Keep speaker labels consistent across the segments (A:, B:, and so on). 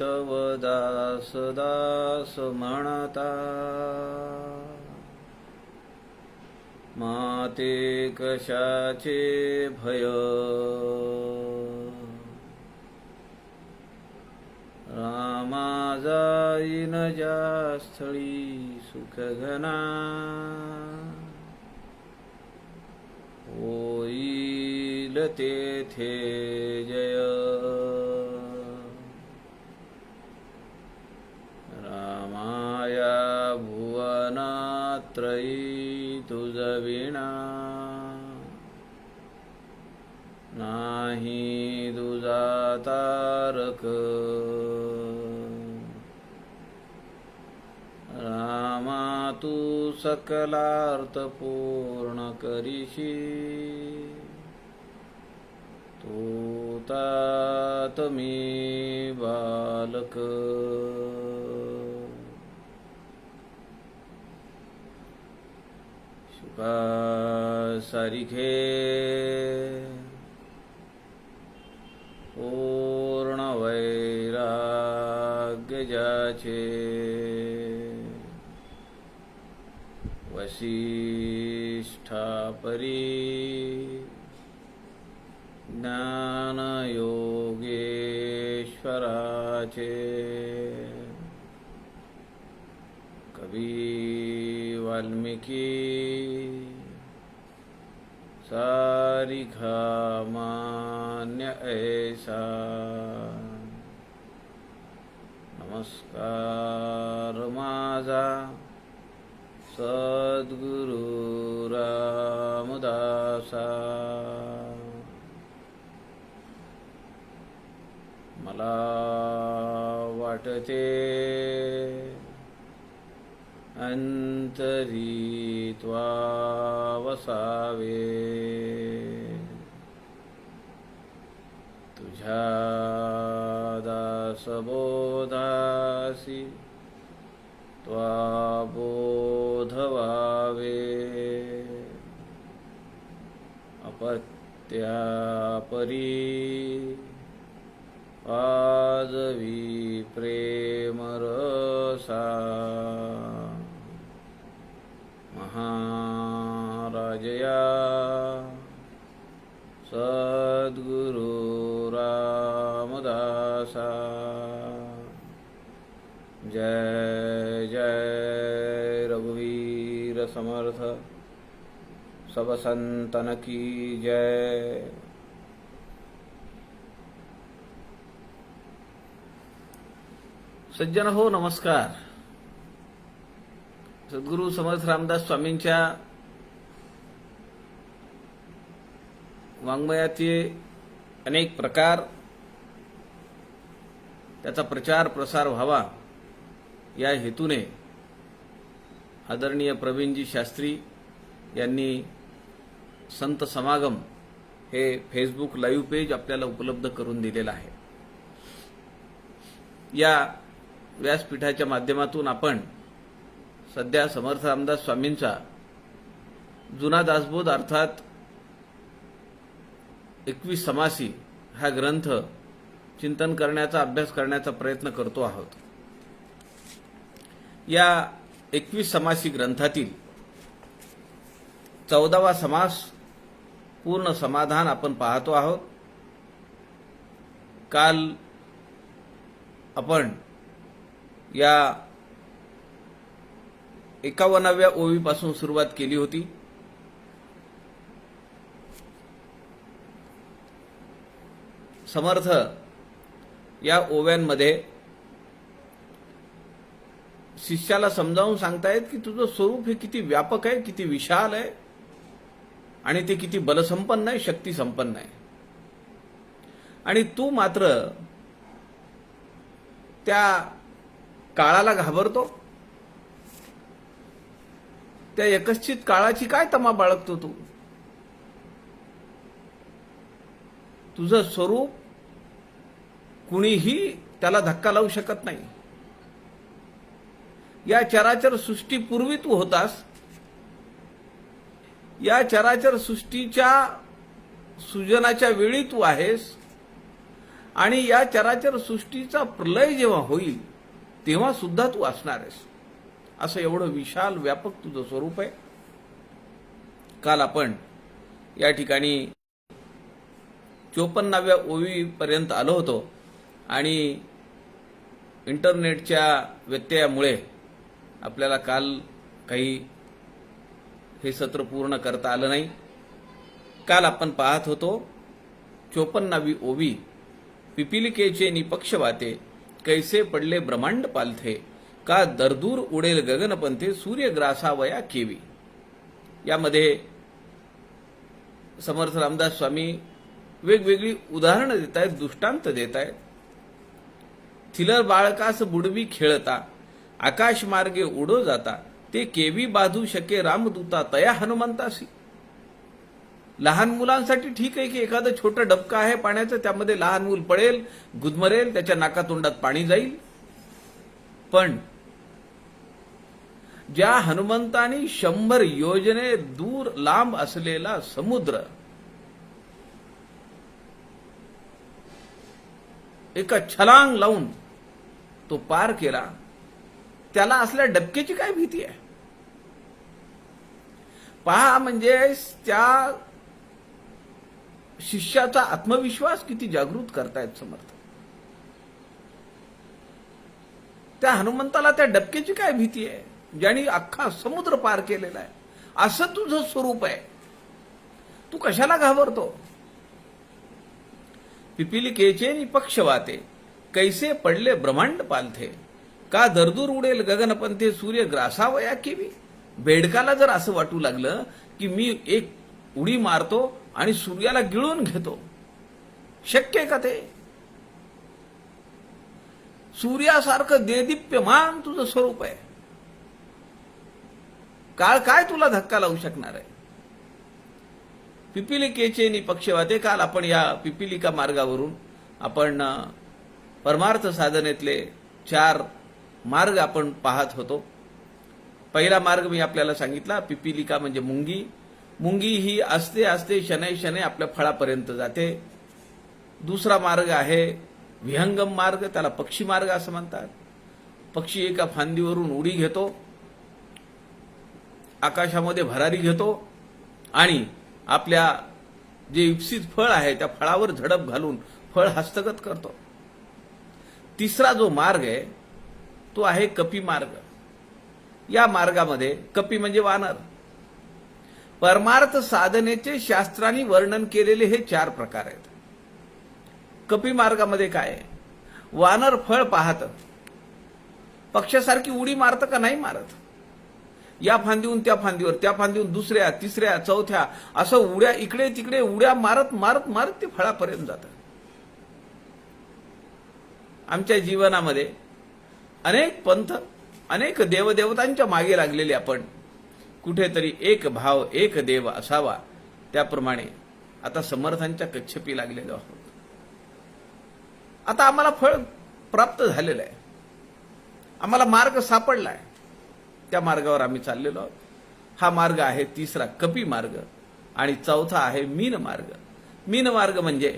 A: तव दास दास म्हणता, माते कशाचे भय, रामा जाईन ज्या स्थळी सुख घना, होईल तेथे जय. रामाया भुवनात्रयी तुझ विना, नाही तुझा तारक. रामा तू सकलार्थ पूर्ण करीशी, तू तात मी बालक. शुका सारिखे पूर्ण वैराग्य ज्याचे, वसिष्ठा परी ज्ञान योगेश्वराचे. कवी वाल्मिकी सारिखा मान्य ऐसा. नमस्कार माझा सद्गुरु रामदासा. मला वाटते अंतरी त्वा वसावे, तुझ्या दासबोधासी त्वा बोध व्हावे. अपत्या परी आजवी प्रेम रसा, महाराजया सद्गुरु रामदासा. जय जय रघुवीर समर्थ, सब संतन की जय. सज्जन हो, नमस्कार. सद्गुरु समर्थ रामदास स्वामींच्या वाङ्मयाचे अनेक प्रकार, त्याचा प्रचार प्रसार व्हावा या हेतूने आदरणीय प्रवीणजी शास्त्री यांनी संत समागम हे फेसबुक लाईव्ह पेज आपल्याला उपलब्ध करून दिलेलं आहे. या व्यासपीठाच्या माध्यमातून आपण सध्या समर्थ रामदास स्वामींचा जुना दासबोध अर्थात 21 समासी हा ग्रंथ चिंतन करण्याचा, अभ्यास करण्याचा प्रयत्न करतो आहोत. या 21 समासी ग्रंथातील 14वा समास पूर्ण समाधान आपण पाहतो आहोत. काल आपण या 51व्या ओवीपासून सुरुवात केली होती. समर्थ या ओव्यांमध्ये शिष्याला समजावून सांगतायत की तुझं स्वरूप हे किती व्यापक आहे, किती विशाल आहे आणि ते किती बलसंपन्न आहे, शक्ती संपन्न आहे. आणि तू मात्र त्या काळाला घाबरतो. त्या एकश्चित काळाची काय तमा बाळगतो तू? तुझं स्वरूप कुणीही त्याला धक्का लावू शकत नाही. या चराचर सृष्टीपूर्वी तू होतास. या चराचर सृष्टीच्या सृजनाच्या वेळी तू आहेस आणि या चराचर सृष्टीचा प्रलय जेव्हा होईल तेव्हा सुद्धा तू असणार आहेस. असं एवढं विशाल व्यापक तुझं स्वरूप आहे. काल आपण या ठिकाणी 54व्या ओवीपर्यंत आलो होतो आणि इंटरनेटच्या व्यत्ययामुळे आपल्याला काल काही हे सत्र पूर्ण करता आलं नाही. काल आपण पाहत होतो 54वी ओवी, पिपिलिकेचे निपक्ष वाते, कैसे पडले ब्रह्मांड पालथे, का दरदूर उडेल गगनपंथे, सूर्यग्रासावया केवी. यामध्ये समर्थ रामदास स्वामी वेगवेगळी उदाहरणं देत आहेत, दृष्टांत देत आहेत. थिलर बाळकास बुडवी खेळता, आकाश मार्गे उडो जाता, ते केवी बाधू शके रामदूता, तया हनुमंतासी. लहान मुलांसाठी ठीक आहे की एखादं छोटं डबकं आहे पाण्याचं, त्यामध्ये लहान मूल पडेल, गुदमरेल, त्याच्या नाकातोंडात पाणी जाईल. पण ज्या हनुमंतानी 100 योजने दूर लांब असलेला समुद्र एका छलांग लावून तो पार केला, त्याला असल्या डबक्याची काय भीती आहे? पहा, म्हणजे त्या शिष्याचा आत्मविश्वास किती जागृत करतायत समर्थ. त्या हनुमंताला त्या डबक्याची काय भीती आहे, ज्याने अख्खा समुद्र पार केलेला आहे. असं तुझं स्वरूप आहे, तू कशाला घाबरतो? पिपिलिकेचे निपक्ष वाते, कैसे पडले ब्रह्मांड पालथे, का दरदूर उडेल गगनपंथे, सूर्य ग्रासावया केवी. बेडकाला जर असं वाटू लागलं की मी एक उडी मारतो आणि सूर्याला गिळून घेतो, शक्य आहे का ते? सूर्यासारखं देदीप्यमान तुझं स्वरूप आहे. काळ काय तुला धक्का लावू शकणार आहे? पिपिलिकेचे निपक्षवाते. काल आपण या पिपिलिका मार्गावरून आपण परमार्थ साधनेतले 4 मार्ग आपण पाहत होतो. पहिला मार्ग मी आपल्याला सांगितला, पिपिलिका म्हणजे मुंगी. मुंगी ही असते असते शनै शनै आपल्या फळापर्यंत जाते. दुसरा मार्ग आहे विहंगम मार्ग, त्याला पक्षी मार्ग असं म्हणतात. पक्षी एका फांदीवरून उडी घेतो, आकाशामध्ये भरारी घेतो आणि आपल्या जे इप्सित फळ आहे त्या फळावर झडप घालून फळ हस्तगत करतो. तिसरा जो मार्ग आहे तो आहे कपी मार्ग. या मार्गामध्ये कपी म्हणजे वानर. परमार्थ साधनेचे शास्त्रांनी वर्णन केलेले हे 4 प्रकार आहेत. कपी मार्गामध्ये काय आहे? वानर फळ पाहत पक्षासारखी उडी मारतं का? नाही मारत. या फांदीहून त्या फांदीवर, त्या फांदीहून दुसऱ्या, तिसऱ्या, चौथ्या, असं उड्या इकडे तिकडे उड्या मारत मारत मारत ते फळापर्यंत जातं. आमच्या जीवनामध्ये अनेक पंथ, अनेक देवदेवतांच्या मागे लागलेले आपण, कुठेतरी एक भाव एक देव असावा, त्याप्रमाणे आता समर्थांच्या कच्छपी लागलेलो आहोत. आता आम्हाला फळ प्राप्त झालेलं आहे, आम्हाला मार्ग सापडलाय, त्या मार्गावर आम्ही चाललेलो आहोत. हा मार्ग आहे तिसरा कपी मार्ग. आणि चौथा आहे मीन मार्ग. मीन मार्ग म्हणजे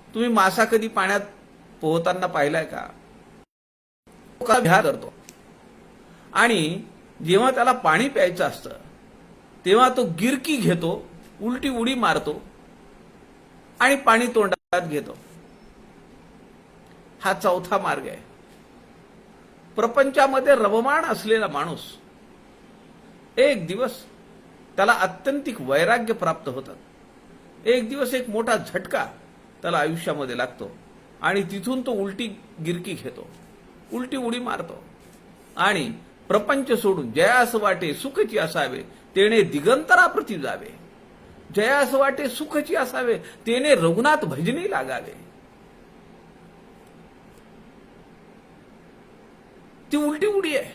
A: तुम्ही मासा कधी पाण्यात पोहताना पाहिलाय का? तो भ्या करतो आणि जेव्हा त्याला पाणी प्यायचं असतं तेव्हा तो गिरकी घेतो, उलटी उडी मारतो आणि पाणी तोंडात घेतो. हा चौथा मार्ग आहे. प्रपंचामध्ये रममाण असलेला माणूस एक दिवस त्याला अत्यंतिक वैराग्य प्राप्त होतं. एक दिवस एक मोठा झटका त्याला आयुष्यामध्ये लागतो आणि तिथून तो उलटी गिरकी घेतो, उलटी उडी मारतो आणि प्रपंच सोडून जयास वाटे सुखची असावे तेने दिगंतराप्रती जावे. जयास वाटे सुखची असावे तेने रघुनाथ भजनी लागावे. ती उलटी उडी आहे.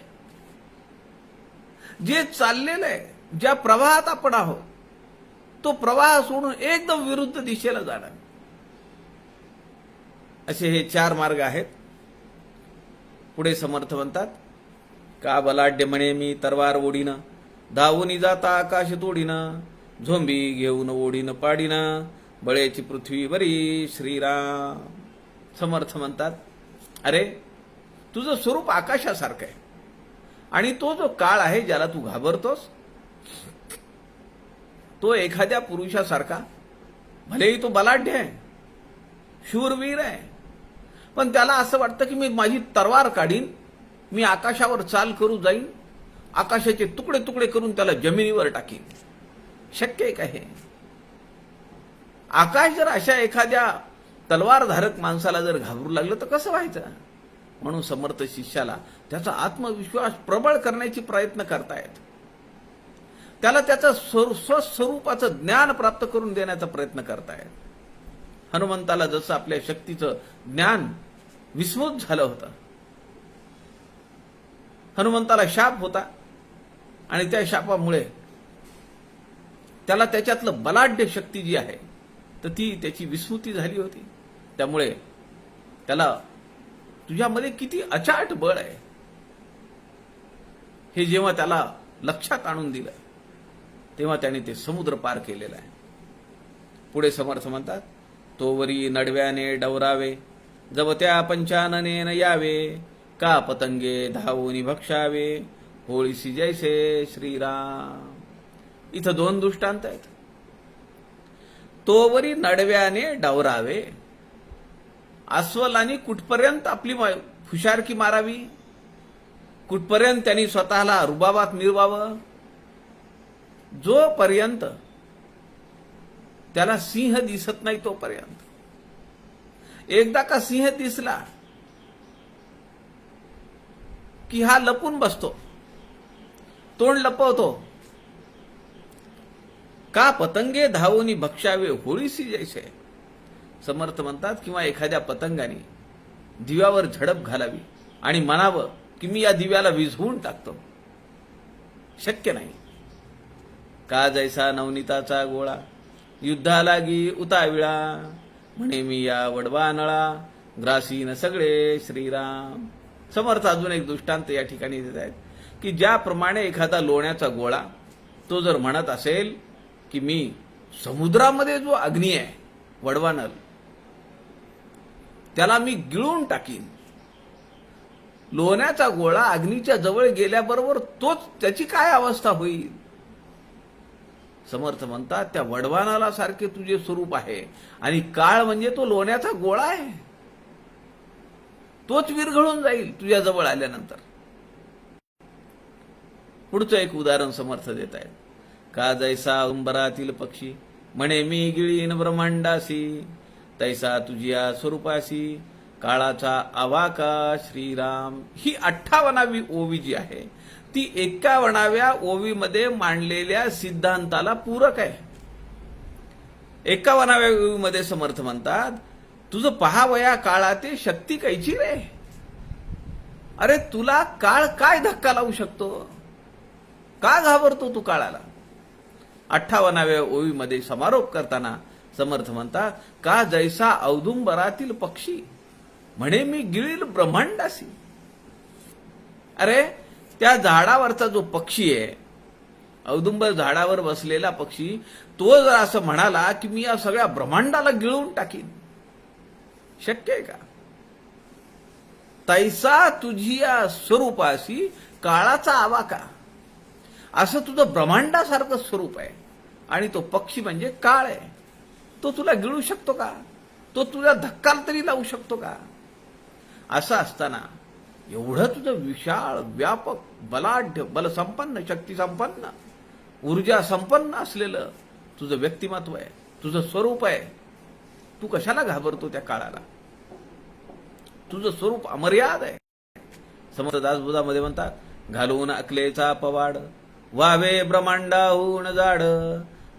A: जे चाललेलं आहे, ज्या प्रवाहात आपण आहोत, तो प्रवाह सोडून एकदम विरुद्ध दिशेला जाणार. असे हे 4 मार्ग आहेत. पुढे समर्थ म्हणतात, का बलाढ्य म्हणे मी तरवार ओढीनं, धावून जाता आकाश तोडीनं, झोंबी घेऊन ओढीनं पाडीनं, बळेची पृथ्वी बरी श्रीराम. समर्थ म्हणतात, अरे तुझं स्वरूप आकाशासारखं आहे आणि तो जो काळ आहे ज्याला तू घाबरतोस तो एखाद्या पुरुषासारखा, भलेही तो बलाढ्य आहे, शूरवीर आहे, पण त्याला असं वाटतं की मी माझी तलवार काढीन, मी आकाशावर चाल करू जाईन, आकाशाचे तुकडे तुकडे करून त्याला जमिनीवर टाकीन. शक्य आहे का हे? आकाश जर अशा एखाद्या तलवारधारक माणसाला जर घाबरू लागलं तर कसं व्हायचं? म्हणून समर्थ शिष्याला त्याचा आत्मविश्वास प्रबळ करण्याची प्रयत्न करतायत. त्याला त्याचं स्वस्वरूपाचं ज्ञान प्राप्त करून देण्याचा प्रयत्न करतायत. हनुमंताला जसं आपल्या शक्तीचं ज्ञान विस्मृत झालं होतं, हनुमंताला शाप होता आणि त्या शापामुळे त्याला त्याच्यातलं बलाढ्य शक्ती जी आहे तर ती त्याची विस्मृती झाली होती. त्यामुळे त्याला तुझ्यामध्ये किती अचाट बळ आहे हे जेव्हा त्याला लक्षात आणून दिलं तेव्हा त्याने ते समुद्र पार केलेलं आहे. पुढे समर्थ म्हणतात, तोवरी नडव्याने डवरावे, जवत्या पंचाननेन यावे, का पतंगे धावून भक्षावे, होळीसी जैसे श्रीराम. इथं दोन दृष्टांत आहेत. तोवरी नडव्याने डवरावे, अस्वलानी कुठपर्यंत आपली फुशारकी मारावी, कुठपर्यंत त्यांनी स्वतःला रुबाबात मिरवावं, जोपर्यंत त्याला सिंह दिसत नाही तोपर्यंत. एकदा का सिंह दिसला की हा लपून बसतो, तोंड लपवतो. का पतंगे धावून भक्षावे, होळीसी जैसे. समर्थ म्हणतात, किंवा एखाद्या पतंगाने दिव्यावर झडप घालावी आणि म्हणावं की मी या दिव्याला विझवून टाकतो. शक्य नाही. का जैसा नवनीताचा गोळा, युद्धालागी उताविळा, म्हणे मी या वडवा नळा, ग्रासीन सगळे श्रीराम. समर्थ अजून एक दृष्टांत या ठिकाणी देत आहेत की ज्याप्रमाणे एखादा लोण्याचा गोळा तो जर म्हणत असेल की मी समुद्रामध्ये जो अग्नी आहे वडवानल त्याला मी गिळून टाकीन, लोण्याचा गोळा अग्नीच्या जवळ गेल्याबरोबर तोच त्याची काय अवस्था होईल? समर्थ म्हणतात, त्या वडवानाला सारखे तुझे स्वरूप आहे आणि काळ म्हणजे तो लोण्याचा गोळा आहे, तोच विरघळून जाईल तुझ्या जवळ आल्यानंतर. पुढचं एक उदाहरण समर्थ देत आहेत. का जैसा उंबरातील पक्षी, म्हणे मी गिळीन ब्रह्मांडासी, तैसा तुझिया स्वरूपासी, काळाचा आवाका श्रीराम. ही 58वी ओवी जी आहे ती 51व्या ओवीमध्ये मांडलेल्या सिद्धांताला पूरक आहे. 51व्या ओवीमध्ये समर्थ म्हणतात, तुझं पहावया काळाते शक्ती कैची रे. अरे तुला काळ काय धक्का लावू शकतो? का घाबरतो तू काळाला? 58व्या ओवीमध्ये समारोप करताना समर्थ म्हणतात, का जैसा औदुंबरातील पक्षी, म्हणे मी गिळील ब्रह्मांडासी. अरे त्या झाडावरचा जो पक्षी आहे, औदुंबर झाडावर बसलेला पक्षी, तो जर असं म्हणाला की मी या सगळ्या ब्रह्मांडाला गिळून टाकीन, शक्य आहे का? तैसा तुझिया स्वरूपाशी काळाचा आवाका. असं तुझं ब्रह्मांडासारखं स्वरूप आहे आणि तो पक्षी म्हणजे काळ आहे. तो तुला गिळू शकतो का? तो तुला धक्का तरी लावू शकतो का? असं असताना एवढं तुझं विशाळ, व्यापक, बलाढ्य, बलसंपन्न, शक्तिसंपन्न, ऊर्जा संपन्न असलेलं तुझं व्यक्तिमत्व आहे, तुझं स्वरूप आहे. तू कशाला घाबरतो त्या काळाला? तुझं स्वरूप अमर्याद आहे. समर्थ दासबोधामध्ये म्हणतात, घालून अकलेचा पवाड, वावे ब्रह्मांडाहून जाड,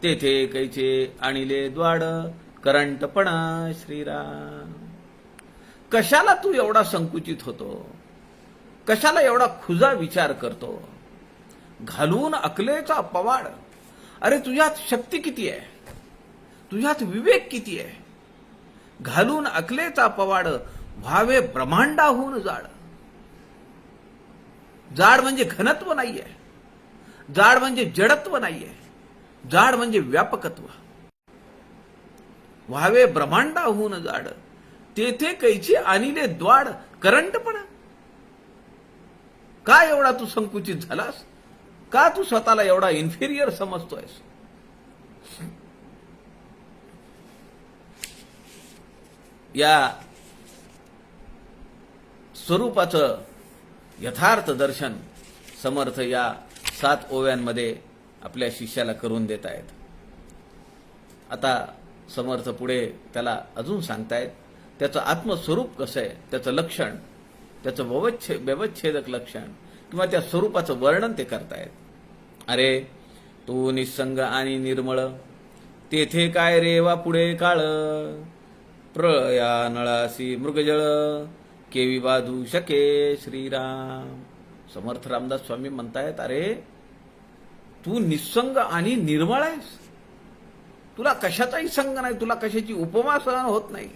A: तेथे कैचे आणिले द्वाड, करंटपण श्रीराम. कशाला तू एवढा संकुचित होतो? कशाला एवढा खुजा विचार करतो? घालून अकलेचा पवाड. अरे तुझ्यात शक्ती किती आहे, तुझ्यात विवेक किती आहे. घालून अकलेचा पवाड, व्हावे ब्रह्मांडाहून जाड. जाड म्हणजे घनत्व नाहीये, जाड म्हणजे जडत्व नाहीये, जाड म्हणजे व्यापकत्व. व्हावे ब्रह्मांडाहून जाड, तेथे कैची आणिले द्वाड करंटपणा. का एवढा तू संकुचित झालास? का तू स्वतःला एवढा इन्फिरियर समजतोयस? या स्वरूपाचं यथार्थ दर्शन समर्थ या 7 ओव्यांमध्ये आपल्या शिष्याला करून देत आहेत. आता समर्थ पुढे त्याला अजून सांगतायत त्याचं आत्मस्वरूप कसं आहे, त्याचं लक्षण, त्याचं व्यवच्छेदक लक्षण किंवा त्या स्वरूपाचं वर्णन ते करतायत. अरे तू निसंग आणि निर्मळ, तेथे काय रेवा पुढे काळ, प्रळया नळासी मृगजळ, केवी बाधू शके श्रीराम. समर्थ रामदास स्वामी म्हणतायत, अरे तू निसंग आणि निर्मळ आहेस, तुला कशाचाही संग नाही, तुला कशाची उपमा सहन होत नाही.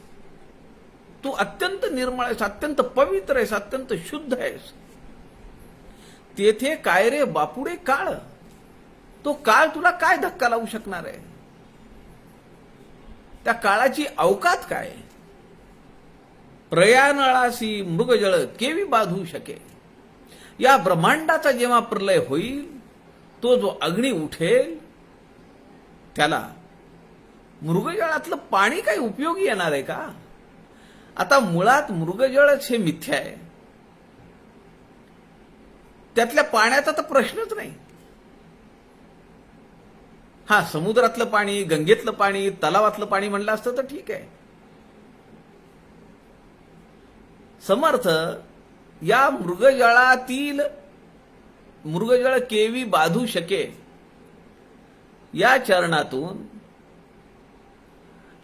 A: तू अत्यंत निर्मळ आहेस, अत्यंत पवित्र आहेस, अत्यंत शुद्ध आहेस. तेथे काय रे बापुडे काळ, तो काळ तुला काय धक्का लावू शकणार आहे? त्या काळाची अवकात काय? प्रयानळासी मृगजळ केवी बाधू शके. या ब्रह्मांडाचा जेव्हा प्रलय होईल, तो जो अग्नी उठेल त्याला मृगजळातलं पाणी काही उपयोगी येणार आहे का? आता मुळात मृगजळच हे मिथ्या आहे, त्यातल्या पाण्याचा तर प्रश्नच नाही. हा, समुद्रातलं पाणी, गंगेतलं पाणी, तलावातलं पाणी म्हणलं असतं तर ठीक आहे. समर्थ या मृगजळातील मृगजळ केवी बाधू शके या चरणातून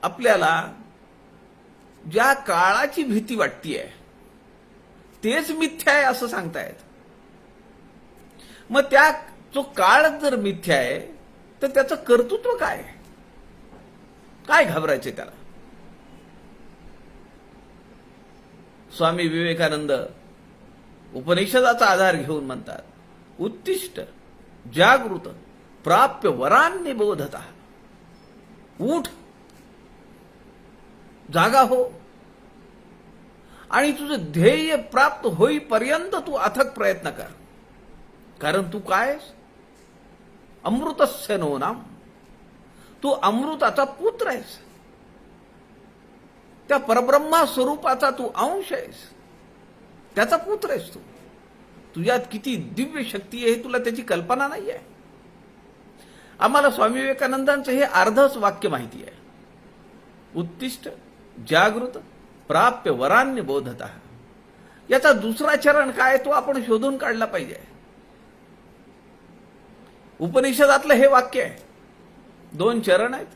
A: आपल्याला ज्या काळाची भीती वाटतीये तेच मिथ्या आहे असं सांगतायत. मग त्या जो काळ जर मिथ्या आहे तर त्याचं कर्तृत्व काय? काय घाबरायचे त्याला? स्वामी विवेकानंद उपनिषदाचा आधार घेऊन म्हणतात, उत्तिष्ठ जागृत प्राप्य वरान्य बोधता. उठ, जागा हो आणि तुझं ध्येय प्राप्त होईपर्यंत तू अथक प्रयत्न कर. कारण तू काय? अमृतस्य नो नाम. तू अमृताचा पुत्र आहेस, त्या परब्रह्मा स्वरूपाचा तू अंश आहेस, त्याचा पुत्र आहेस तू. तुझ्यात किती दिव्य शक्ती आहे तुला त्याची कल्पना नाही आहे. आम्हाला स्वामी विवेकानंदांचं हे अर्धच वाक्य माहिती आहे, उत्तिष्ठ जागृत प्राप्य वरान्य बोधता. याचा दुसरा चरण काय तो आपण शोधून काढला पाहिजे. उपनिषदातलं हे वाक्य आहे, 2 चरण आहेत.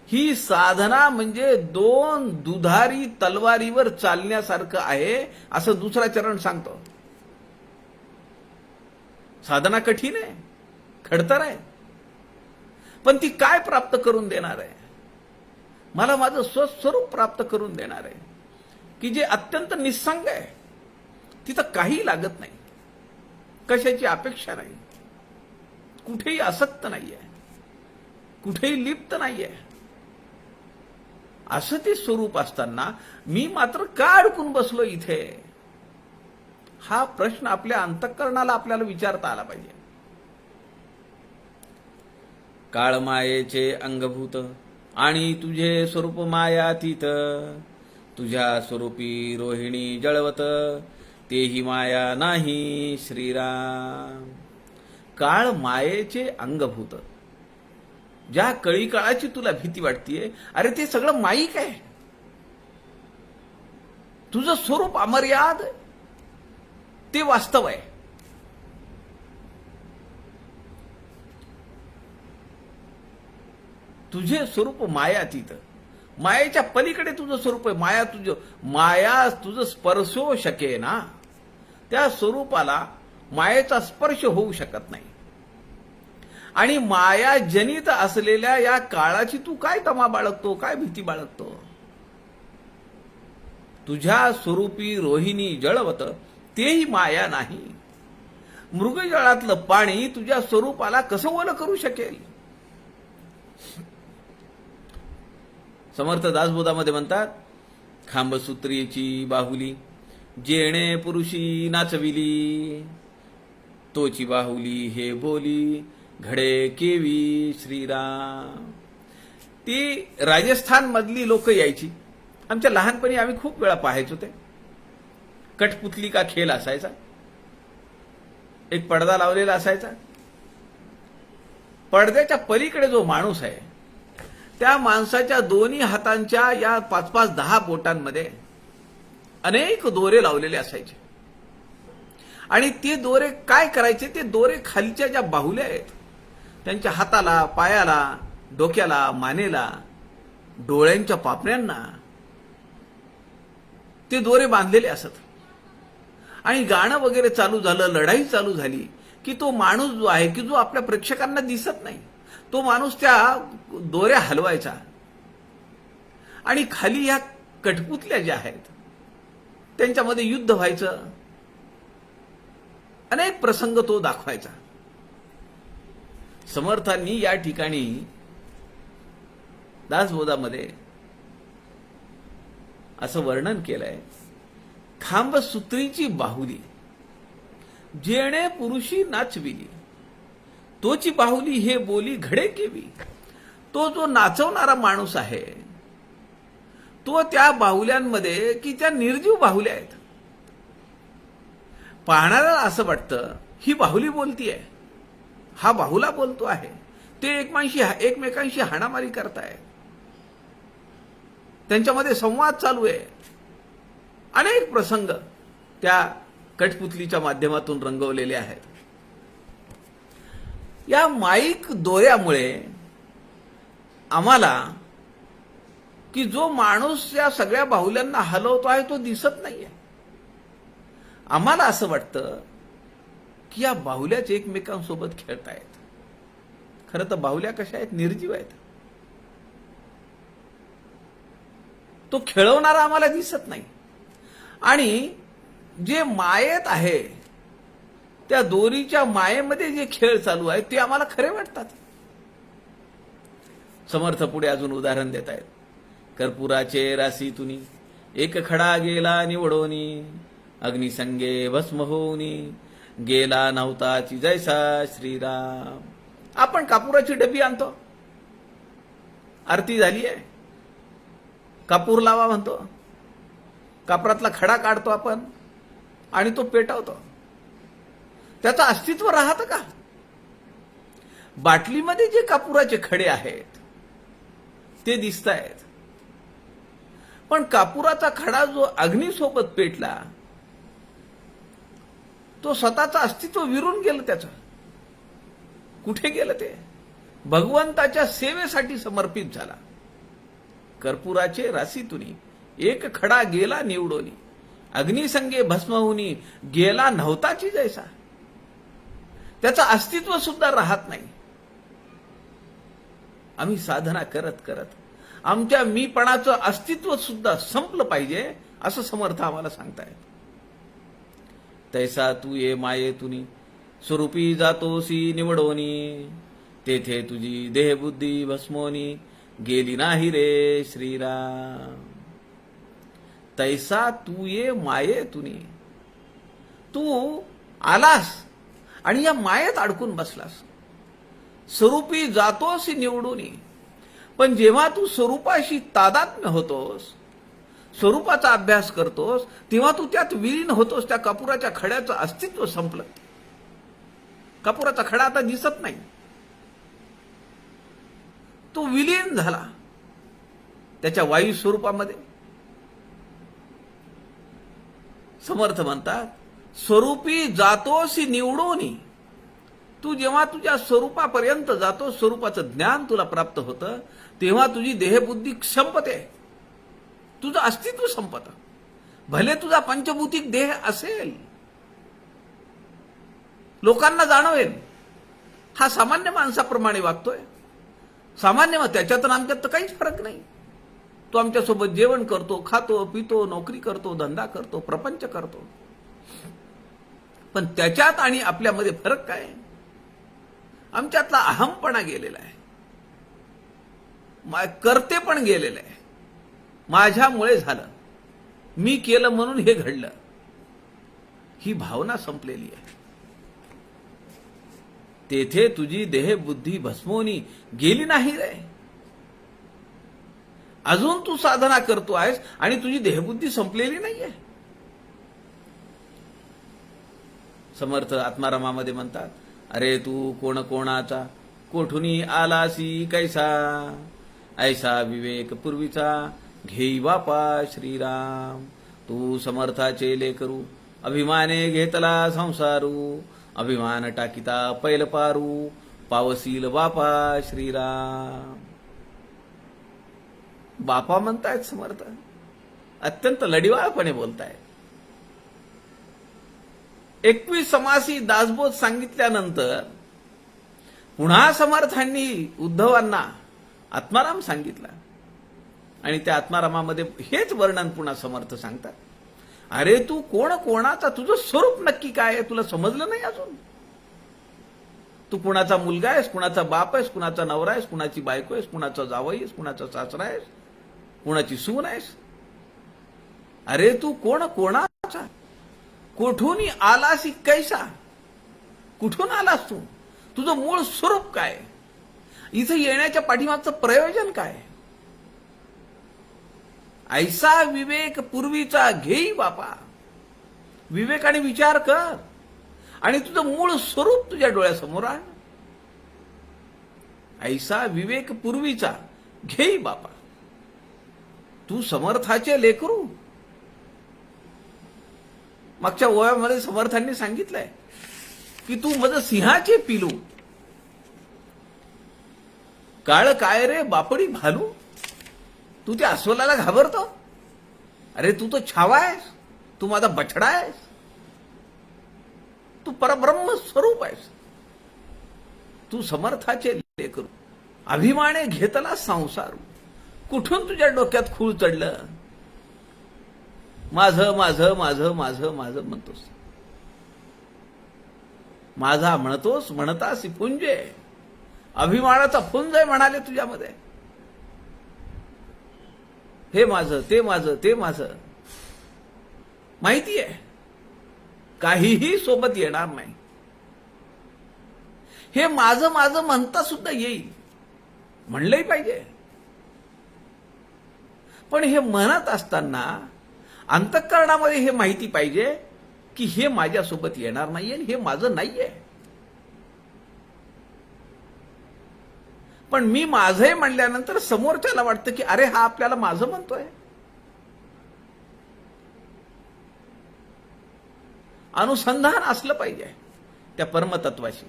A: ही साधना म्हणजे 2 दुधारी तलवारीवर चालण्यासारखं आहे असं दुसरा चरण सांगतो. साधना कठीण आहे, खडतर आहे, पण ती काय प्राप्त करून देणार आहे? मला माझं स्वस्वरूप प्राप्त करून देणार आहे की जे अत्यंत निस्संग आहे, तिथं काही लागत नाही, कशाची अपेक्षा नाही, कुठेही आसक्त नाहीये, कुठेही लिप्त नाहीये. असं ते स्वरूप असताना मी मात्र का अडकून बसलो इथे? हा प्रश्न आपल्या अंतःकरणाला आपल्याला विचारता आला पाहिजे. काळमायेचे अंगभूत आणि तुझे स्वरूप मायातीत, तुझ्या स्वरूपी रोहिणी जळवत, तेही माया नाही श्रीराम. काळ मायेचे अंगभूत, ज्या कळी काळाची तुला भीती वाटतीये, अरे ते सगळं माईक आहे. तुझं स्वरूप अमर्याद, ते वास्तव आहे. तुझे स्वरूप मायातीत, मायेच्या पलीकडे तुझं स्वरूप आहे. माया तुझं स्पर्शो शके ना, त्या स्वरूपाला मायेचा स्पर्श होऊ शकत नाही. आणि माया जनित असलेल्या या काळाची तू काय तमा बाळगतो, काय भीती बाळगतो? तुझ्या स्वरूपी रोहिणी जळवत, तेही माया नाही. मृगजळातलं पाणी तुझ्या स्वरूपाला कसं ओलं करू शकेल? समर्थ दासबोधामध्ये म्हणतात, खांबसूत्रीची बाहुली जेणे पुरुषी नाचविली, तोची बाहुली हे बोली घडे केवी श्रीराम. ती राजस्थान मधली लोक यायची. आमच्या लहानपणी आम्ही खूप वेळा पाहायचो ते. कठपुतली का खेळ असायचा. एक पडदा लावलेला असायचा. पडद्याच्या पलीकडे जो माणूस आहे त्या माणसाच्या दोन्ही हातांच्या या 5-5, 10 बोटांमध्ये अनेक दोरे लावलेले असायचे. आणि ते दोरे काय करायचे, ते दोरे खालच्या ज्या बाहुल्या आहेत त्यांच्या हाताला, पायाला, डोक्याला, मानेला, डोळ्यांच्या पापण्यांना ते दोरे बांधलेले असत. आणि गाणं वगैरे चालू झालं, लढाई चालू झाली की तो माणूस जो आहे की जो आपल्या प्रेक्षकांना दिसत नाही, तो माणूस त्या दोऱ्या हलवायचा आणि खाली या कठपुतल्या ज्या आहेत त्यांच्यामध्ये युद्ध व्हायचं. अनेक प्रसंग तो दाखवायचा. समर्थांनी या ठिकाणी दासबोधामध्ये असं वर्णन केलंय, खांबसूत्रीची बाहुली जेणे पुरुषी नाचविली, तोची बाहुली हे बोली घडे केवी. तो जो नाचवणारा माणूस आहे तो त्या बाहुल्यांमध्ये की त्या निर्जीव बाहुल्या आहेत. पाहणाऱ्याला असं वाटतं ही बाहुली बोलतीये, हा बाहुला बोलतो आहे. ते एकमेकांशी हाणामारी करतायत, त्यांच्यामध्ये संवाद चालू आहे. अनेक प्रसंग त्या कठपुतलीच्या माध्यमातून रंगवलेले आहेत. या माईक दोऱ्यामुळे आम्हाला की जो माणूस या सगळ्या बाहुल्यांना हलवतो आहे तो दिसत नाहीये. आम्हाला असं वाटतं की या बाहुल्याच एकमेकांसोबत खेळतायत. खरं तर बाहुल्या कशा आहेत, निर्जीव आहेत. तो खेळवणारा आम्हाला दिसत नाही. आणि जे मायेत आहे त्या दोरीच्या मायेमध्ये जे खेळ चालू आहे ते आम्हाला खरे वाटतात. समर्थ पुढे अजून उदाहरण देत आहेत. कर्पुराचे राशीतुनी एक खडा गेला निवडोनी, अग्निसंगे भस्म होऊनी गेला नव्हताची जैसा श्रीराम. आपण कापुराची डबी आणतो, आरती झाली आहे, कापूर लावा म्हणतो, कापरातला खडा काढतो आपण आणि तो पेटवतो. त्याचं अस्तित्व राहतं का? बाटलीमध्ये जे कापुराचे खडे आहेत ते दिसतायत, पण कापुराचा खडा जो अग्नीसोबत पेटला तो स्वतःचं अस्तित्व विरून गेलं. त्याचं कुठे गेलं? ते भगवंताच्या सेवेसाठी समर्पित झाला. कर्पुराचे राशीतुनी एक खडा गेला निवडोनी, अग्निसंगे भस्म होऊनी गेला नव्हताची जैसा. त्याचं अस्तित्व सुद्धा राहत नाही. आम्ही साधना करत करत आमच्या मीपणाचं अस्तित्व सुद्धा संपलं पाहिजे असं समर्थ आम्हाला सांगतायत. तैसा तू ये मायेतुनी स्वरूपी जातोसी निवडोनी, तेथे तुझी देहबुद्धी भस्मोनी गेली नाही रे श्रीराम. तैसा तू ये मायेतुनी, तू आलास आणि या मायेत अडकून बसलास. स्वरूपी जातोस निवडून, पण जेव्हा तू स्वरूपाशी तादात्म्य होतोस, स्वरूपाचा अभ्यास करतोस, तेव्हा तू त्यात विलीन होतोस. त्या कापुराच्या खड्याचं अस्तित्व संपलं. कापुराचा खडा आता दिसत नाही, तो विलीन झाला त्याच्या वायू स्वरूपामध्ये. समर्थ म्हणतात, स्वरूपी जातोसी निवडोनी. तू जेव्हा तुझ्या स्वरूपापर्यंत जातो, स्वरूपाचं ज्ञान तुला प्राप्त होतं, तेव्हा तुझी देहबुद्धी संपते, तुझं अस्तित्व संपतं. भले तुझा पंचभौतिक देह असेल, लोकांना जाणवेल हा सामान्य माणसाप्रमाणे वागतोय. सामान्य मग त्याच्यातून आमच्यात तर काहीच फरक नाही. तो आमच्यासोबत जेवण करतो, खातो, पितो, नोकरी करतो, धंदा करतो, प्रपंच करतो. पण त्याच्यात आणि आपल्यामध्ये फरक काय? आमच्यातला अहमपणा गेलेला आहे, करते पण गेलेला आहे. माझ्यामुळे झालं, मी केलं म्हणून हे घडलं, ही भावना संपलेली आहे. तेथे तुझी देहबुद्धी भस्मोनी गेली नाही रे. अजून तू साधना करतो आहेस आणि तुझी देहबुद्धी संपलेली नाहीये. समर्थ आत्मारामामध्ये म्हणतात, अरे तू कोण कोणाचा, कोठुनी आलासी कैसा, ऐसा विवेक पूर्वीचा, घेई बापा श्रीराम. तू समर्थाचे लेकरू, अभिमाने घेतला संसारू, अभिमान टाकिता पैल पारू, पावसील बापा श्रीराम. बापा म्हणतायत समर्थ, अत्यंत लढिवाळपणे बोलतायत. 21 समासी दासबोध सांगितल्यानंतर पुन्हा समर्थांनी उद्धवांना आत्माराम सांगितला आणि त्या आत्मारामामध्ये हेच वर्णन पुन्हा समर्थ सांगतात. अरे तू कोण कोणाचा, तुझं स्वरूप नक्की काय आहे तुला समजलं नाही अजून. तू कुणाचा मुलगा आहेस, कुणाचा बाप आहेस, कुणाचा नवरा आहेस, कुणाची बायको आहेस, कुणाचा जावई आहेस, कुणाचा सासरा आहेस, कुणाची सून आहेस. अरे तू कोण कोणाचा, कुठून आलासी कैसा, कुठून आलास तू, तुझं मूळ स्वरूप काय, इथं येण्याच्या पाठीमागचं प्रयोजन काय. ऐसा विवेक पूर्वीचा घेई बापा. विवेक आणि विचार कर आणि तुझं मूळ स्वरूप तुझ्या डोळ्यासमोर आण. ऐसा विवेक पूर्वीचा घेई बापा. तू समर्थाचे लेकरू. मागच्या ओव्यामध्ये समर्थांनी सांगितलंय की तू मज सिंहाचे पिलू, काळ काय रे बापडी भालू. तू त्या अस्वलाला घाबरतो. अरे तू तो छावा आहेस, तू माझा बछडा आहेस, तू परब्रह्म स्वरूप आहेस. तू समर्थाचे लेकरू, अभिमाने घेतला संसारू. कुठून तुझ्या डोक्यात खूळ चढलं. माझं माझं माझं माझं माझं म्हणतोस, माझा म्हणतोस, म्हणतास पुंजे. अभिमानाचा पुंज आहे म्हणाले तुझ्यामध्ये. हे माझं, ते माझं, ते माझं. माहिती आहे काहीही सोबत येणार नाही. हे माझं माझं म्हणता सुद्धा येईल, म्हणलंही पाहिजे. पण हे म्हणत असताना अंतःकरणामध्ये हे माहिती पाहिजे की हे माझ्यासोबत येणार नाहीये, हे माझं नाहीये. पण मी माझंही म्हणल्यानंतर समोरच्याला वाटतं की अरे हा आपल्याला माझं म्हणतोय. अनुसंधान असलं पाहिजे त्या परमतत्वाशी.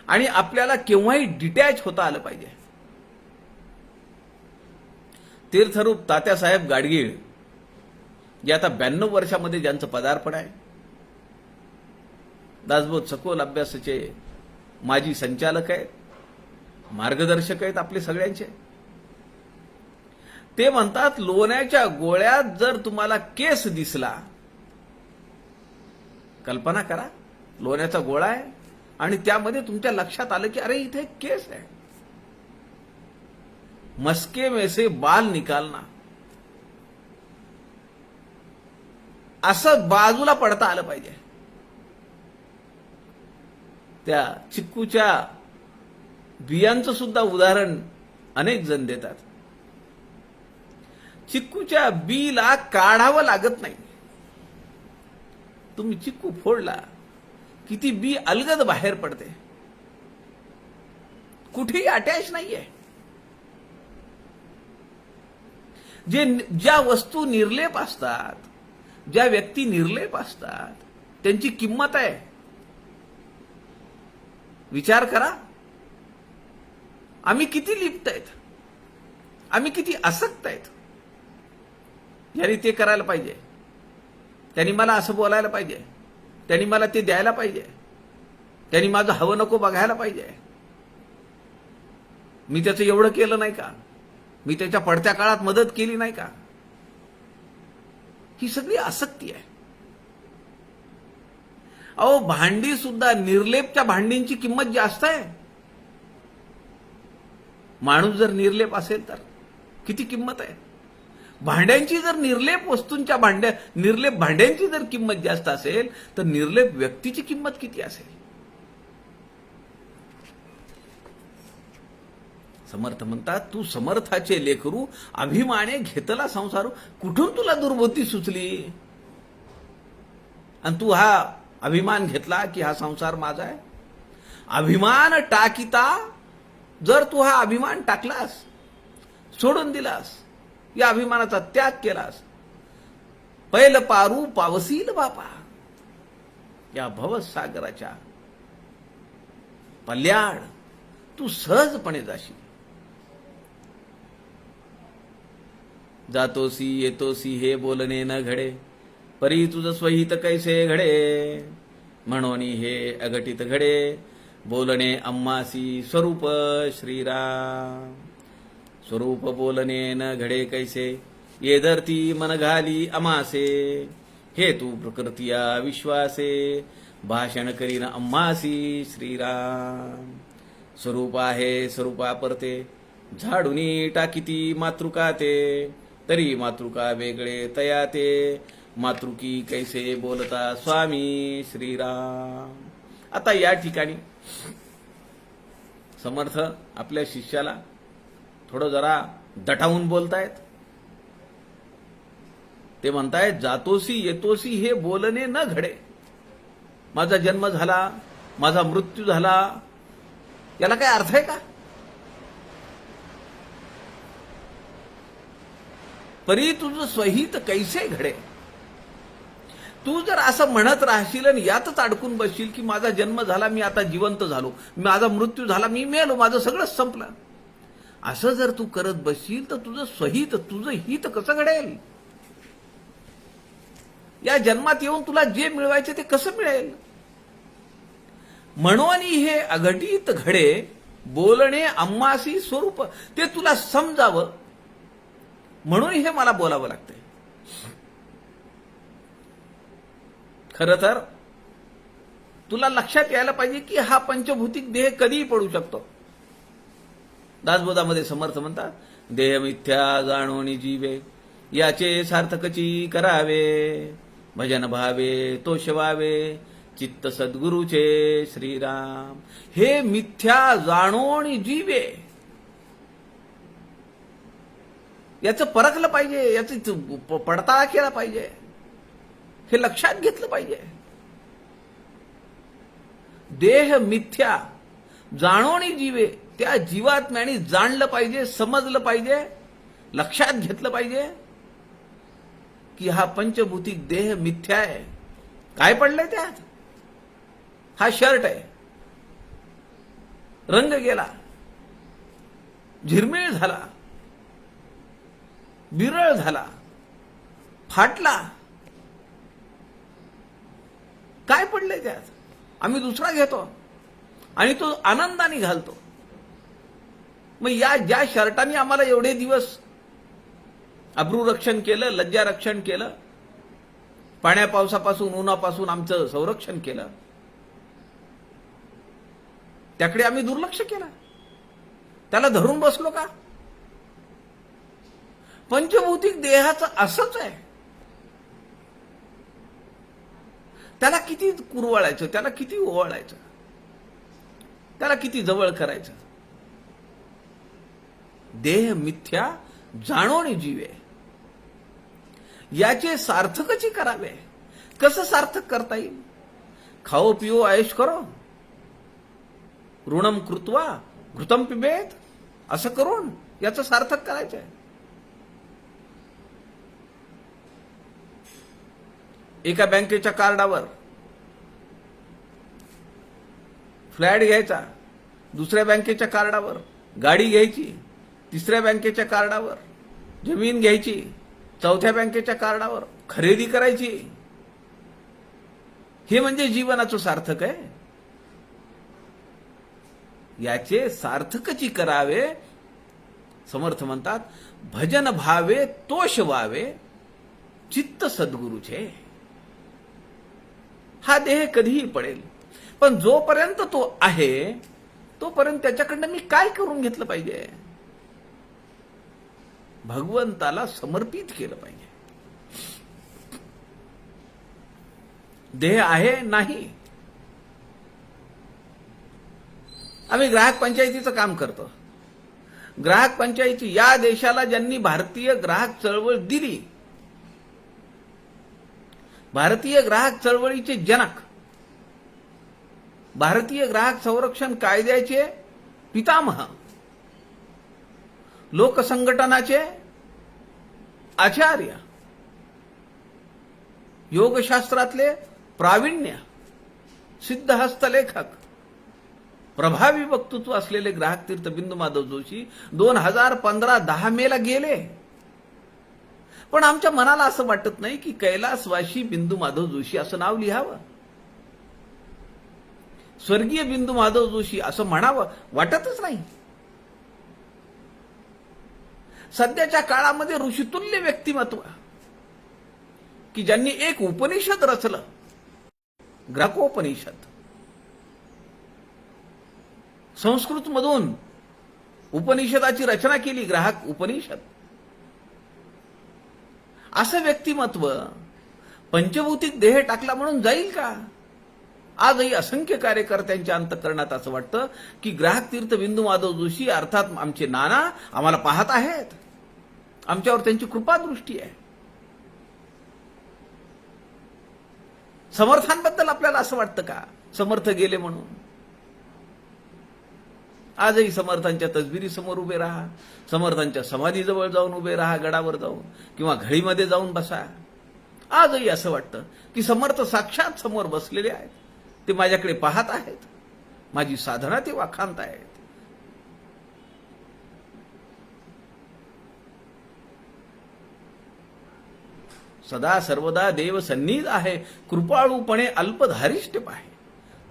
A: आणि आपल्याला केव्हाही डिटॅच होता आलं पाहिजे. तीर्थरूप तात्यासाहेब गाडगीळ जे आता 92 वर्षामध्ये ज्यांचं पदार्पण आहे, दासबोध सखोल अभ्यासाचे माजी संचालक आहेत, मार्गदर्शक आहेत आपले सगळ्यांचे. ते म्हणतात लोण्याच्या गोळ्यात जर तुम्हाला केस दिसला, कल्पना करा लोण्याचा गोळा आहे आणि त्यामध्ये तुमच्या लक्षात आलं की अरे इथे केस आहे, मस्के में से बाल निकालना, असं बाजूला पडता आलं पाहिजे. त्या चिक्कूच्या बियांचं सुद्धा उदाहरण अनेक जण देतात. चिक्कूच्या बीला काढावं लागत नाही. तुम्ही चिक्कू फोडला की ती बी अलगद बाहेर पडते, कुठेही अटॅच नाहीये. ज्या वस्तू निर्लेप असतात, ज्या व्यक्ती निर्लेप असतात, त्यांची किंमत आहे. विचार करा, आम्ही किती लिप्त आहेत, आम्ही किती आसक्त आहेत. यांनी ते करायला पाहिजे, त्यांनी मला असं बोलायला पाहिजे, त्यांनी मला ते द्यायला पाहिजे, त्यांनी माझं हवं नको बघायला पाहिजे. मी त्याचं एवढं केलं नाही का, मी त्याच्या पडत्या काळात मदत केली नाही का. ही सगळी आसक्ती आहे. अहो भांडी सुद्धा निर्लेपच्या भांडींची किंमत जास्त आहे. माणूस जर निर्लेप असेल तर किती किंमत आहे? भांड्यांची जर निर्लेप वस्तूंच्या निर्लेप भांड्यांची जर किंमत जास्त असेल तर निर्लेप व्यक्तीची किंमत किती असेल? समर्थ म्हणतात, तू समर्थाचे लेकरू, अभिमाने घेतला संसारू. कुठून तुला दुर्बुद्धी सुचली आणि तू हा अभिमान घेतला की हा संसार माझा आहे? अभिमान टाकिता, जर तू हा अभिमान टाकलास, सोडून दिलास, या अभिमानाचा त्याग केलास, पैल पारू पावसील बापा, या भवसागराच्या पल्याड तू सहजपणे जाशील. जातोसी येतोसी हे बोलणे न घडे, परी तुझ स्वहित कैसे घडे. म्हणून हे अघटित घडे, बोलणे अम्मासी स्वरूप श्रीराम. स्वरूप बोलणे न घडे कैसे, ये धरती मन घाली अमासे. हे तू प्रकृतिया विश्वासे, भाषण करीन अम्मासी श्रीराम. स्वरूप आहे स्वरूपा परते, झाडुनी टाकीती मातृका ते. तरी मातृका वेगळे तया ते, मातृकी कैसे बोलता स्वामी श्रीराम. आता या ठिकाणी समर्थ आपल्या शिष्याला थोडं जरा दटावून बोलतायत. ते म्हणतायत, जातोसी येतोसी हे बोलणे न घडे. माझा जन्म झाला, माझा मृत्यू झाला, याला काय अर्थ आहे का? परी तुझं स्वहित कैसे घडे. तू जर असं म्हणत राहशील आणि यातच अडकून बसशील की माझा जन्म झाला, मी आता जिवंत झालो, माझा मृत्यू झाला, मी मेलो, माझं सगळंच संपलं, असं जर तू करत बसशील तर तुझं स्वहित, तुझं हित कसं घडेल? या जन्मात येऊन तुला जे मिळवायचे ते कसं मिळेल? म्हणून हे अघटित घडे, बोलणे अम्मासी स्वरूप, ते तुला समजावं म्हणून हे मला बोलावं लागतंय. खरं तर तुला लक्षात यायला पाहिजे की हा पंचभौतिक देह कधीही पडू शकतो. दासबोधामध्ये समर्थ म्हणतात, देह मिथ्या जाणोनी जीवे, याचे सार्थकची करावे. भजन भावे तोष व्हावे, चित्त सद्गुरूचे श्रीराम. हे मिथ्या जाणोनी जीवे, याचं परखलं पाहिजे, याचं पडताळा केला पाहिजे, हे लक्षात घेतलं पाहिजे. देह मिथ्या जाणोनी जीवे, त्या जीवात्म्याने जाणलं पाहिजे, समजलं पाहिजे, लक्षात घेतलं पाहिजे की हा पंचभौतिक देह मिथ्या आहे. काय पडलंय त्यात? हा शर्ट आहे, रंग गेला, झिरमिळ झाला, बिरळ झाला, फाटला. काय पडलंय त्यात? आम्ही दुसरा घेतो आणि तो आनंदाने घालतो. मग या ज्या शर्टाने आम्हाला एवढे दिवस अब्रू रक्षण केलं, लज्जा रक्षण केलं, पाण्या पावसापासून उन्हापासून आमचं संरक्षण केलं, त्याकडे आम्ही दुर्लक्ष केलं, त्याला धरून बसलो का? पंचभौतिक देहाचं असंच आहे. त्याला किती कुरवाळायचं, त्याला किती ओवाळायचं, त्याला किती जवळ करायचं. देह मिथ्या जाणोनी जीवे, याचे सार्थकची करावे. कसं सार्थक करता येईल? खाओ पिओ आयुष करो, ऋणम कृत्वा घृतम पिबेत, असं करून याचं सार्थक करायचंय. एका बँकेच्या कार्डावर फ्लॅट घ्यायचा, दुसऱ्या बँकेच्या कार्डावर गाडी घ्यायची, तिसऱ्या बँकेच्या कार्डावर जमीन घ्यायची, चौथ्या बँकेच्या कार्डावर खरेदी करायची. हे म्हणजे जीवनाचं सार्थक आहे. याचे सार्थकची करावे. समर्थ म्हणतात, भजन भावे तोष व्हावे, चित्त सद्गुरूचे. हा देह कधीही पडेल, पण जोपर्यंत तो आहे तोपर्यंत त्याच्याकडनं मी काय करून घेतलं पाहिजे? भगवंताला समर्पित केलं पाहिजे. देह आहे नाही. आम्ही ग्राहक पंचायतीचं काम करतो. ग्राहक पंचायती या देशाला ज्यांनी भारतीय ग्राहक चळवळ दिली, भारतीय ग्राहक चळवळीचे जनक, भारतीय ग्राहक संरक्षण कायद्याचे पितामह, लोकसंघटनाचे आचार्य, योगशास्त्रातले प्रावीण्य, सिद्धहस्त लेखक, प्रभावी वक्तृत्व असलेले ग्राहक तीर्थ बिंदू माधव जोशी 2015-10 मेला गेले. पण आमच्या मनाला असं वाटत नाही की कैलासवासी बिंदू माधव जोशी असं नाव लिहावं, स्वर्गीय बिंदू माधव जोशी असं म्हणावं वाटतच नाही. सध्याच्या काळामध्ये ऋषितुल्य व्यक्तिमत्व की ज्यांनी एक उपनिषद रचलं, ग्राहकोपनिषद, संस्कृत मधून उपनिषदाची रचना केली, ग्राहक उपनिषद. असं व्यक्तिमत्व पंचभौतिक देह टाकला म्हणून जाईल का? आजही असंख्य कार्यकर्त्यांच्या अंतःकरणात असं वाटतं की ग्राहक तीर्थ बिंदू माधव जोशी अर्थात आमचे नाना आम्हाला पाहत आहेत, आमच्यावर त्यांची कृपादृष्टी आहे. समर्थांबद्दल आपल्याला असं वाटतं का समर्थ गेले म्हणून? आजही समर्थांच्या तसबिरी समोर उभे राहा, समर्थांच्या समाधीजवळ जाऊन उभे राहा, गडावर जाऊन किंवा घळीमध्ये जाऊन बसा. आजही असं वाटतं की समर्थ साक्षात समोर बसलेले आहेत, ते माझ्याकडे पाहत आहेत, माझी साधना ते वाखाणत आहेत. सदा सर्वदा देव सन्निध आहे, कृपाळूपणे अल्पधारिष्ट पाहे.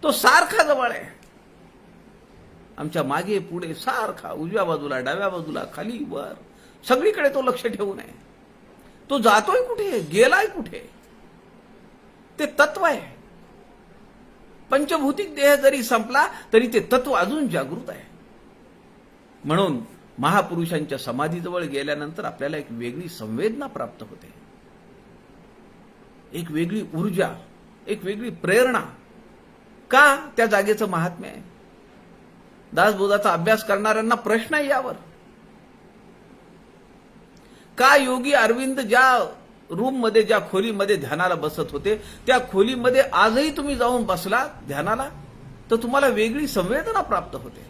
A: तो सारखा जवळ आहे, आमच्या मागे पुढे सारखा, उजव्या बाजूला, डाव्या बाजूला, खाली वर, सगळीकडे तो लक्ष ठेवून आहे. तो जातोय कुठे, गेलाय कुठे, ते तत्व आहे. पंचभौतिक देह जरी संपला तरी ते तत्व अजून जागृत आहे. म्हणून महापुरुषांच्या समाधीजवळ गेल्यानंतर आपल्याला एक वेगळी संवेदना प्राप्त होते, एक वेगळी ऊर्जा, एक वेगळी प्रेरणा. का? त्या जागेचं महात्म्य आहे. दासबोधाचा अभ्यास करणाऱ्यांना प्रश्न आहे यावर. का योगी अरविंद ज्या रूममध्ये, ज्या खोलीमध्ये ध्यानाला बसत होते, त्या खोलीमध्ये आजही तुम्ही जाऊन बसला ध्यानाला तर तुम्हाला वेगळी संवेदना प्राप्त होते.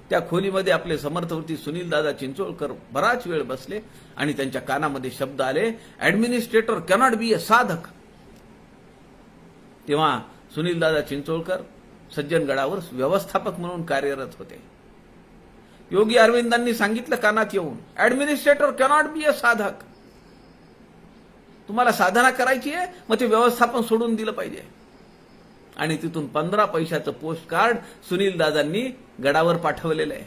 A: त्या खोलीमध्ये आपले समर्थवर्ती सुनील दादा चिंचोळकर बराच वेळ बसले आणि त्यांच्या कानामध्ये शब्द आले, ऍडमिनिस्ट्रेटर कॅनॉट बी अ साधक. तेव्हा सुनील दादा चिंचोळकर सज्जनगडावर व्यवस्थापक म्हणून कार्यरत होते. योगी अरविंदांनी सांगितलं कानात येऊन, ऍडमिनिस्ट्रेटर कॅनॉट बी अ साधक. तुम्हाला साधना करायची आहे, मग ते व्यवस्थापन सोडून दिलं पाहिजे. आणि तिथून 15 पैशाचं पोस्ट कार्ड सुनील दादांनी गडावर पाठवलेलं आहे.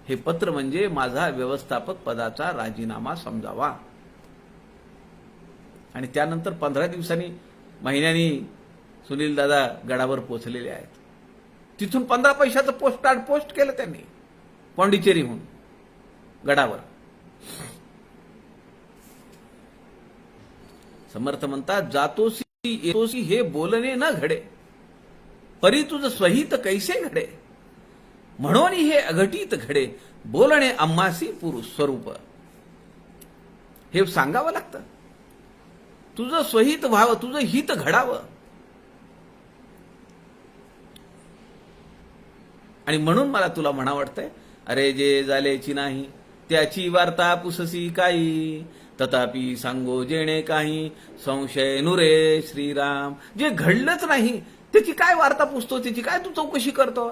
A: हे पत्र म्हणजे माझा व्यवस्थापक पदाचा राजीनामा समजावा. आणि त्यानंतर 15 दिवसांनी, महिन्यांनी सुनील दादा गडावर पोहोचलेले आहेत. तिथून 15 पैशाचं पोस्ट कार्ड पोस्ट केलं त्यांनी पॉंडिचेरीहून गडावर. समर्थ म्हणतात, जातोसी येतोसी हे बोलणे न घडे, परी तुझ स्वहित कैसे घडे, म्हणून हे अघटित घडे, बोलणे आम्हासी पुरुष स्वरूप. हे सांगावं लागतं, तुझं स्वहित व्हावं, तुझं हित घडावं. आणि म्हणून मला तुला म्हणा वाटतंय, अरे जे झालेची नाही त्याची वार्ता पुससी काही, तथापि सांगो जेणे काही, संशय नुरे श्रीराम. जे घडलंच नाही त्याची काय वार्ता पुसतो, त्याची काय तू चौकशी करतो?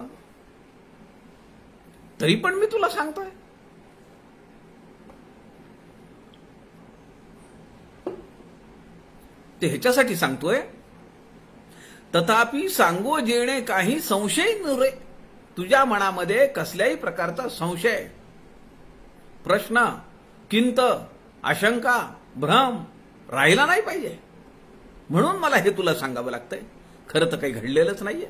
A: तरी पण मी तुला सांगतोय. ते ह्याच्यासाठी सांगतोय, तथापि सांगो जेणे काही, संशय नुरे. तुझ्या मनामध्ये कसल्याही प्रकारचा संशय, प्रश्न, किंत, आशंका, भ्रम राहिला नाही पाहिजे. म्हणून मला हे तुला सांगावं लागतंय. खरं तर काही घडलेलंच नाहीये.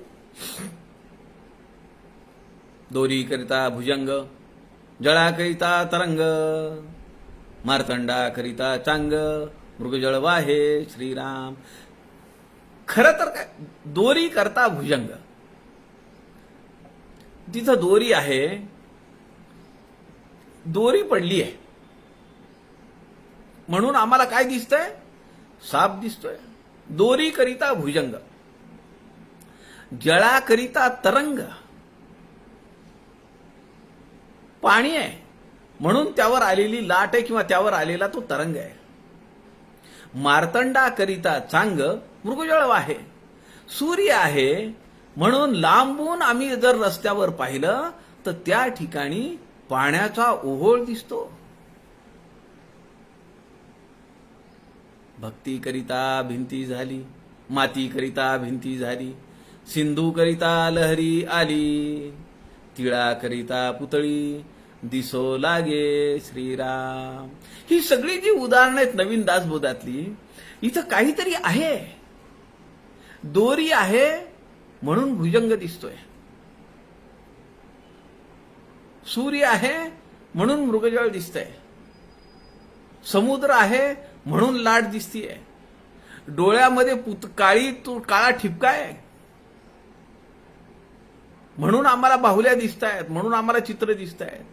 A: दोरी करिता भुजंग, जळाकरिता तरंग, मार्तंडाकरिता चांग, मृगजळ वाहे श्रीराम. खरं तर काय, दोरी करता भुजंग. तिथं दोरी आहे, दोरी पडली आहे म्हणून आम्हाला काय दिसतंय? साप दिसतोय. दोरी करिता भुजंग, जळाकरिता तरंग. पाणी आहे म्हणून त्यावर आलेली लाट आहे किंवा त्यावर आलेला तो तरंग आहे. मार्तंडाकरिता चांग, मृगजळ वाहे. सूर्य आहे म्हणून लांबून आम्ही जर रस्त्यावर पाहिलं तर त्या ठिकाणी पाण्याचा ओहोळ दिसतो. भक्तीकरिता भिंती झाली, मातीकरिता भिंती झाली, सिंधूकरिता लहरी आली, तिळाकरिता पुतळी दिसो लागे श्रीराम. ही सगळी जी उदाहरणं आहेत नवीन दासबोधातली, इथं काहीतरी आहे. दोरी आहे म्हणून भुजंग दिसतोय, सूर्य आहे म्हणून मृगजळ दिसतंय, समुद्र आहे म्हणून लाट दिसतीये, डोळ्यामध्ये काळा ठिपका आहे म्हणून आम्हाला बाहुल्या दिसतायत, म्हणून आम्हाला चित्र दिसतायत.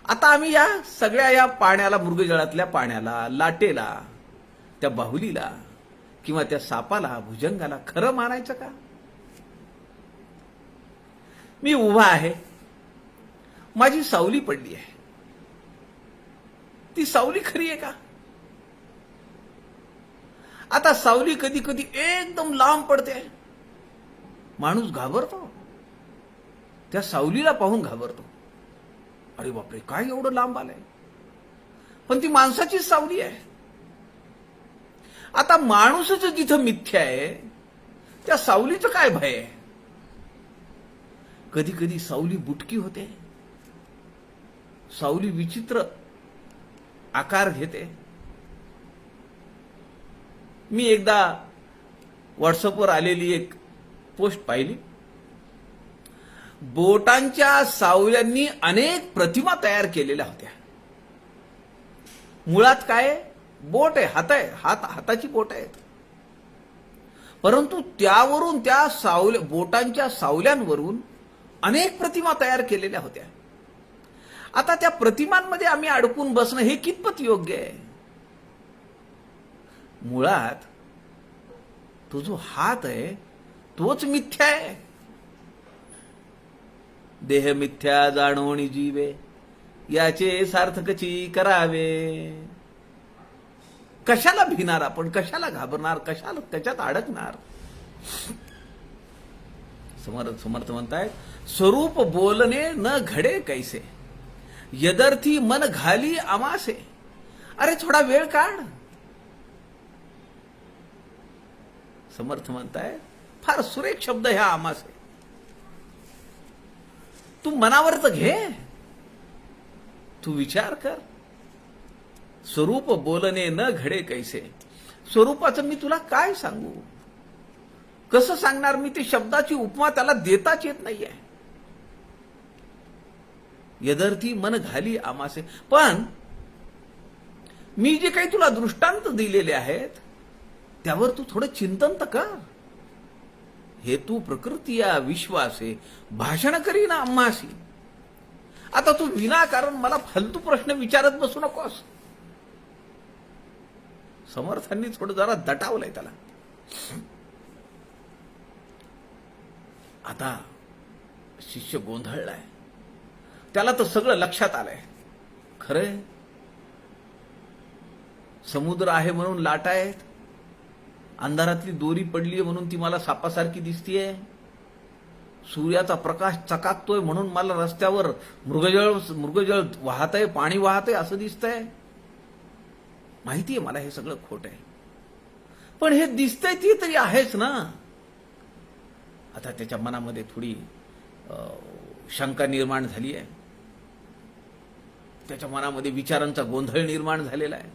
A: आता आम्ही या सगळ्या या पाण्याला, मृगजळातल्या पाण्याला, लाटेला, त्या बाहुलीला किंवा त्या सापाला, भुजंगाला खरं मानायचं का? मी उभा आहे, माझी सावली पडली आहे, ती सावली खरी आहे का? आता सावली कधी कधी एकदम लांब पडते, माणूस घाबरतो, त्या सावलीला पाहून घाबरतो. अरे बापरे, काय एवढं लांब आलंय? पण ती माणसाचीच सावली आहे. आता माणूसच जिथं मिथ्या आहे, त्या सावलीचं काय भय आहे? कधी कधी सावली बुटकी होते, सावली विचित्र आकार घेते. मी एकदा व्हॉट्सअपवर आलेली एक पोस्ट पाहिली. बोटांच्या सावल्यांनी अनेक प्रतिमा तयार केलेल्या होत्या. मुळात काय, बोट आहे, हात आहे, हाताची बोट आहेत, परंतु त्यावरून त्या बोटांच्या सावल्यांवरून अनेक प्रतिमा तयार केलेल्या होत्या. आता त्या प्रतिमांमध्ये आम्ही अडकून बसणं हे कितपत योग्य आहे? मुळात तो जो हात आहे तोच मिथ्या आहे. देह मिथ्या जाणोनी जीवे, याचे सार्थकची करावे. कशाला भिणार आपण, कशाला घाबरणार, कशाला त्याच्यात अडकणार? समर्थ म्हणतायत, स्वरूप बोलणे न घडे कैसे, यदर्थी मन घाली आमासे. अरे थोडा वेळ काढ. समर्थ म्हणतायत, फार सुरेख शब्द ह्या आमासे. तू मनावर तर घे, तू विचार कर. स्वरूप बोलणे न घडे कैसे. स्वरूपाचं मी तुला काय सांगू, कसं सांगणार मी? ते शब्दाची उपमा त्याला देताच येत नाहीये. यदर्थी मन घाली आमासे. पण मी जे काही तुला दृष्टांत दिलेले आहेत त्यावर तू थोडं चिंतन तर कर. हेतू प्रकृती या विश्वासे, भाषण करी ना आम्हासी. आता तू विनाकारण मला फालतू प्रश्न विचारत बसू नकोस. समर्थांनी थोडं जरा दटावलंय त्याला. आता शिष्य गोंधळलाय, त्याला तर सगळं लक्षात आलंय. खरंय, समुद्र आहे म्हणून लाटा आहेत, अंधारातली दोरी पडलीये म्हणून ती मला सापासारखी दिसतीये, सूर्याचा प्रकाश चकाकतोय म्हणून मला रस्त्यावर मृगजळ वाहतंय, पाणी वाहतंय असं दिसतंय. माहितीये मला हे सगळं खोट आहे, पण हे दिसतंय ती तरी आहेच ना. आता त्याच्या मनामध्ये थोडी शंका निर्माण झाली आहे, त्याच्या मनामध्ये विचारांचा गोंधळ निर्माण झालेला आहे.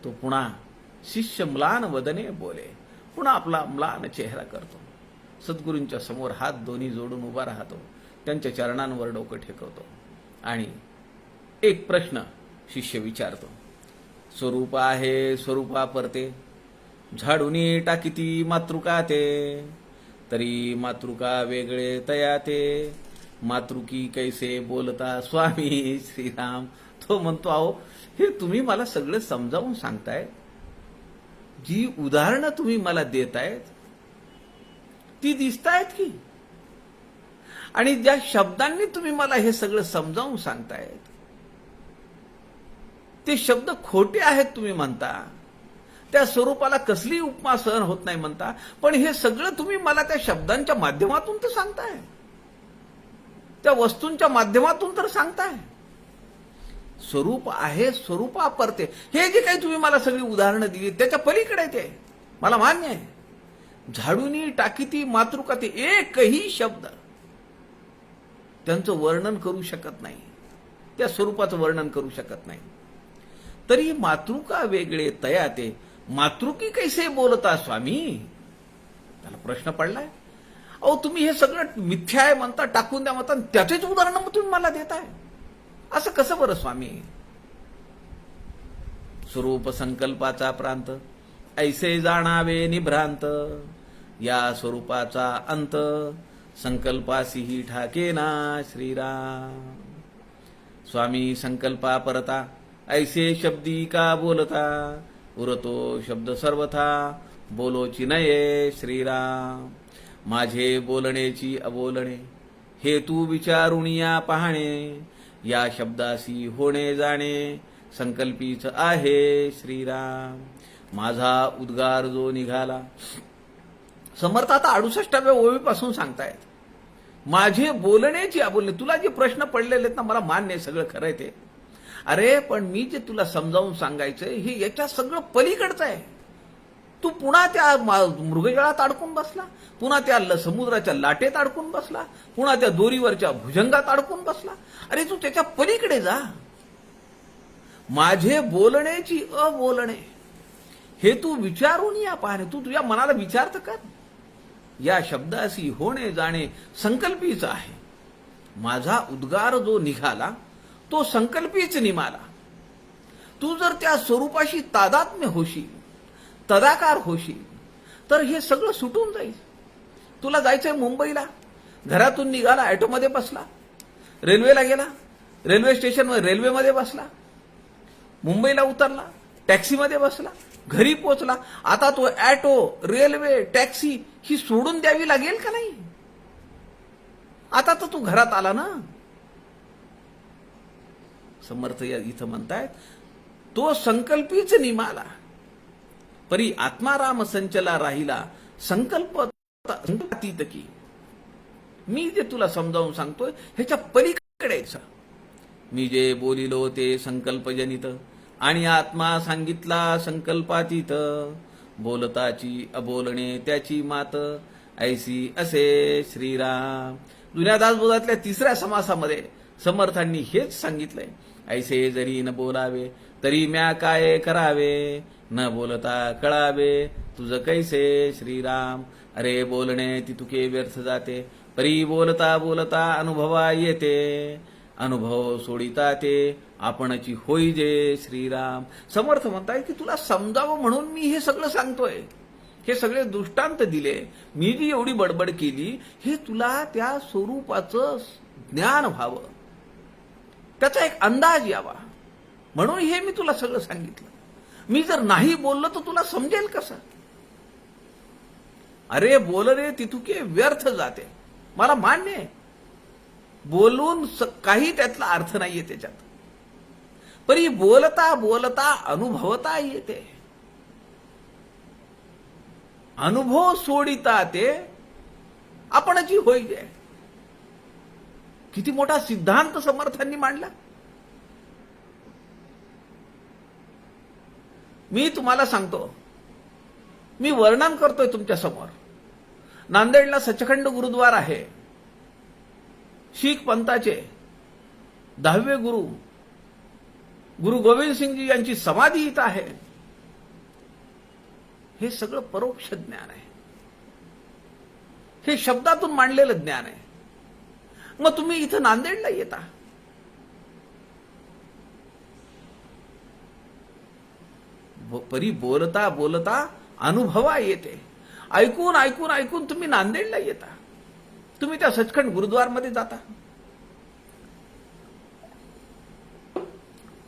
A: तो पुन्हा शिष्य म्लान वदने बोले, पुन्हा आपला म्लान चेहरा करतो. सद्गुरूंच्या समोर हात दोन्ही जोडून उभा राहतो, त्यांच्या चरणांवर डोकं ठेवतो आणि एक प्रश्न शिष्य विचारतो. स्वरूप आहे स्वरूपा परते, झाडूनी टाकीती मातृका ते, तरी मातृका वेगळे तया ते, मातृकी कैसे बोलता स्वामी श्रीराम. तो म्हणतो, अहो हे तुम्ही मला सगळं समजावून सांगताय, जी उदाहरणं तुम्ही मला देतायत ती दिसतायत की, आणि ज्या शब्दांनी तुम्ही मला हे सगळं समजावून सांगतायत ते शब्द खोटे आहेत तुम्ही म्हणता, त्या स्वरूपाला कसली उपमा सहन होत नाही म्हणता, पण हे सगळं तुम्ही मला त्या शब्दांच्या माध्यमातून तर सांगताय, त्या वस्तूंच्या माध्यमातून तर सांगताय. स्वरूप आहे स्वरूपा परते, हे जे काही तुम्ही मला सगळी उदाहरणं दिली त्याच्या पलीकडे ते मला मान्य आहे. झाडूनी टाकीती मातृका ते, एकही शब्द त्यांचं वर्णन करू शकत नाही, त्या स्वरूपाचं वर्णन करू शकत नाही. तरी मातृका वेगळे तया ते, मातृकी कैसे बोलता स्वामी. त्याला प्रश्न पडलाय, अहो तुम्ही हे सगळं मिथ्या आहे म्हणता, टाकून द्या म्हणता, त्याचेच उदाहरण तुम्ही मला देताय, असं कसं बरं स्वामी. स्वरूप संकल्पाचा प्रांत, ऐसे जाणावे निभ्रांत, या स्वरूपाचा अंत, संकल्पासीही ठाकेना श्रीराम. स्वामी संकल्पा परता, ऐसे शब्दी का बोलता, उरतो शब्द सर्वथा, बोलोची नये श्रीराम. माझे बोलणेची अबोलणे, हेतू विचारून या पाहणे, या शब्दासी होणे जाणे, संकल्पीच आहे श्रीराम. माझा उद्गार जो निघाला. समर्थ आता 68व्या ओळीपासून सांगतायत, माझे बोलण्याची अबोलणे. तुला जे प्रश्न पडलेले आहेत ना, मला मान्य आहे, सगळं खरंय ते. अरे पण मी जे तुला समजावून सांगायचंय हे याच्या सगळं पलीकडचं आहे. तू पुन्हा त्या मृगजळात अडकून बसला, पुन्हा त्या समुद्राच्या लाटेत अडकून बसला, पुन्हा त्या दोरीवरच्या भुजंगात अडकून बसला. अरे तू त्याच्या पलीकडे जा. माझे बोलण्याची अबोलणे, हे तू विचारून या पाहणे. तू तुझ्या मनाला विचार तर कर. या शब्दासी होणे जाणे संकल्पीच आहे. माझा उद्गार जो निघाला तो संकल्पीच निमाला. तू जर त्या स्वरूपाशी तादात्म्य होशील, तदाकार होशील, तर हे सगळं सुटून जाईल. तुला जायचंय मुंबईला, घरातून निघाला, ऑटोमध्ये बसला, रेल्वेला गेला, रेल्वे स्टेशनवर रेल्वेमध्ये बसला, मुंबईला उतरला, टॅक्सीमध्ये बसला, घरी पोहोचला. आता तो ऑटो, रेल्वे, टॅक्सी ही सोडून द्यावी लागेल का नाही. आता तर तू घरात आला ना. समर्थ या इथं म्हणतायत, तो संकल्पीच निमाला, परी आत्माराम संचला राहिला, संकल्प अतीत की. मी जे तुला समजावून सांगतोय ह्याच्या पलीकडे. मी जे बोलिलो ते संकल्पजनित, आणि आत्मा सांगितला संकल्पातीत, बोलताची अबोलणे त्याची मात, ऐसी असे श्रीराम. जुन्या दासबोधातल्या 3ऱ्या समासामध्ये समर्थांनी हेच सांगितलंय. ऐसे जरी न बोलावे तरी म्या काय करावे, न बोलता कळावे तुझ कैसे श्रीराम. अरे बोलणे ती तुके व्यर्थ जाते, परी बोलता बोलता अनुभवा येते, अनुभव सोडिता ते आपणची होई जे श्रीराम. समर्थ म्हणताय की तुला समजावं म्हणून मी हे सगळं सांगतोय, हे सगळे दृष्टांत दिले, मी जी एवढी बडबड केली, हे तुला त्या स्वरूपाचं ज्ञान व्हावं, त्याचा एक अंदाज यावा म्हणून हे मी तुला सगळं सांगितलं. मी जर नाही बोललो तर तुला समजेल कसं. अरे बोल रे तिथुके व्यर्थ जाते, मला मान्य आहे, बोलून काही त्यातला अर्थ नाहीये त्याच्यात, परी बोलता बोलता अनुभवता येते, अनुभव सोडिता ते आपणची होई जे. किती मोठा सिद्धांत समर्थांनी मांडला. मी तुम्हाला सांगतो, मी वर्णन करतोय तुमच्या समोर. नांदेडला सचखंड गुरुद्वार आहे. शीख पंथाचे 10वे गुरु गुरु गोविंद सिंगजी यांची समाधी इथं आहे. हे सगळं परोक्ष ज्ञान आहे. हे शब्दातून मांडलेलं ज्ञान आहे. मग तुम्ही इथं नांदेडला येता, परी बोलता बोलता अनुभवा येते. ऐकून ऐकून ऐकून तुम्ही नांदेडला येता, तुम्ही त्या सचखंड गुरुद्वारमध्ये जाता,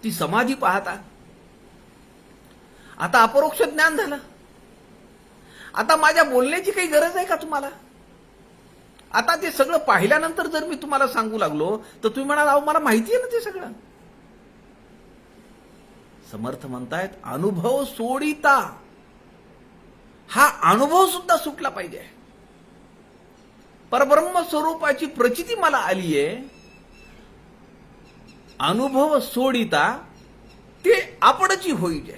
A: ती समाधी पाहता. आता अपरोक्ष ज्ञान झालं. आता माझ्या बोलण्याची काही गरज आहे का तुम्हाला? आता ते सगळं पाहिल्यानंतर जर मी तुम्हाला सांगू लागलो तर तुम्ही म्हणाल, अहो मला माहिती आहे ना ते सगळं. समर्थ म्हणतायत, अनुभव सोडिता. हा अनुभव सुद्धा सुटला पाहिजे. परब्रह्म स्वरूपाची प्रचिती मला आली आहे, अनुभव सोडिता ते आपणची होईल,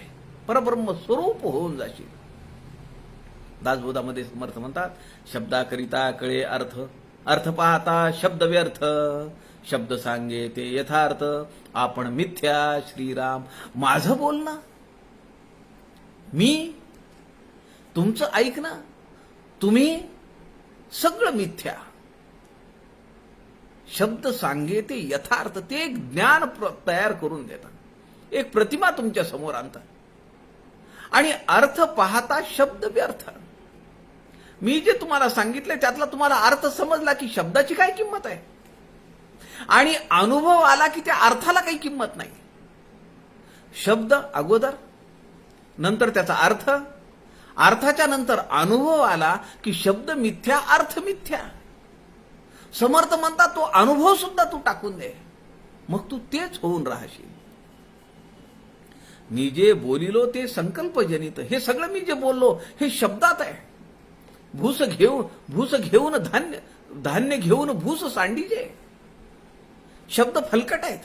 A: परब्रह्म स्वरूप होऊन जाशील. दासबोधामध्ये समर्थ म्हणतात, शब्दाकरिता कळे अर्थ, अर्थ पाहता शब्द व्यर्थ, शब्द सांगे ते यथार्थ, आपण मिथ्या श्रीराम. माझं बोलणं, मी, तुमचं ऐकणं, तुम्ही सगळं मिथ्या. शब्द सांगे ते यथार्थ, ते एक ज्ञान तयार करून देतात, एक प्रतिमा तुमच्या समोर आणतात. आणि अर्थ पाहता शब्द व्यर्थ. मी जे तुम्हाला सांगितले त्यातला तुम्हाला अर्थ समजला की शब्दाची काय किंमत आहे, आणि अनुभव आला की त्या अर्थाला काही किंमत नाही. शब्द अगोदर, नंतर त्याचा अर्थ, अर्थाच्या नंतर अनुभव आला की शब्द मिथ्या, अर्थ मिथ्या. समर्थ म्हणतात, तो अनुभव सुद्धा तू टाकून दे, मग तू तेच होऊन राहशील. मी जे बोलिलो ते संकल्पजनित. हे सगळं मी जे बोललो हे शब्दात आहे. भूस घेऊन धान्य, धान्य घेऊन भूस सांडीजे. शब्द फलकट आहेत,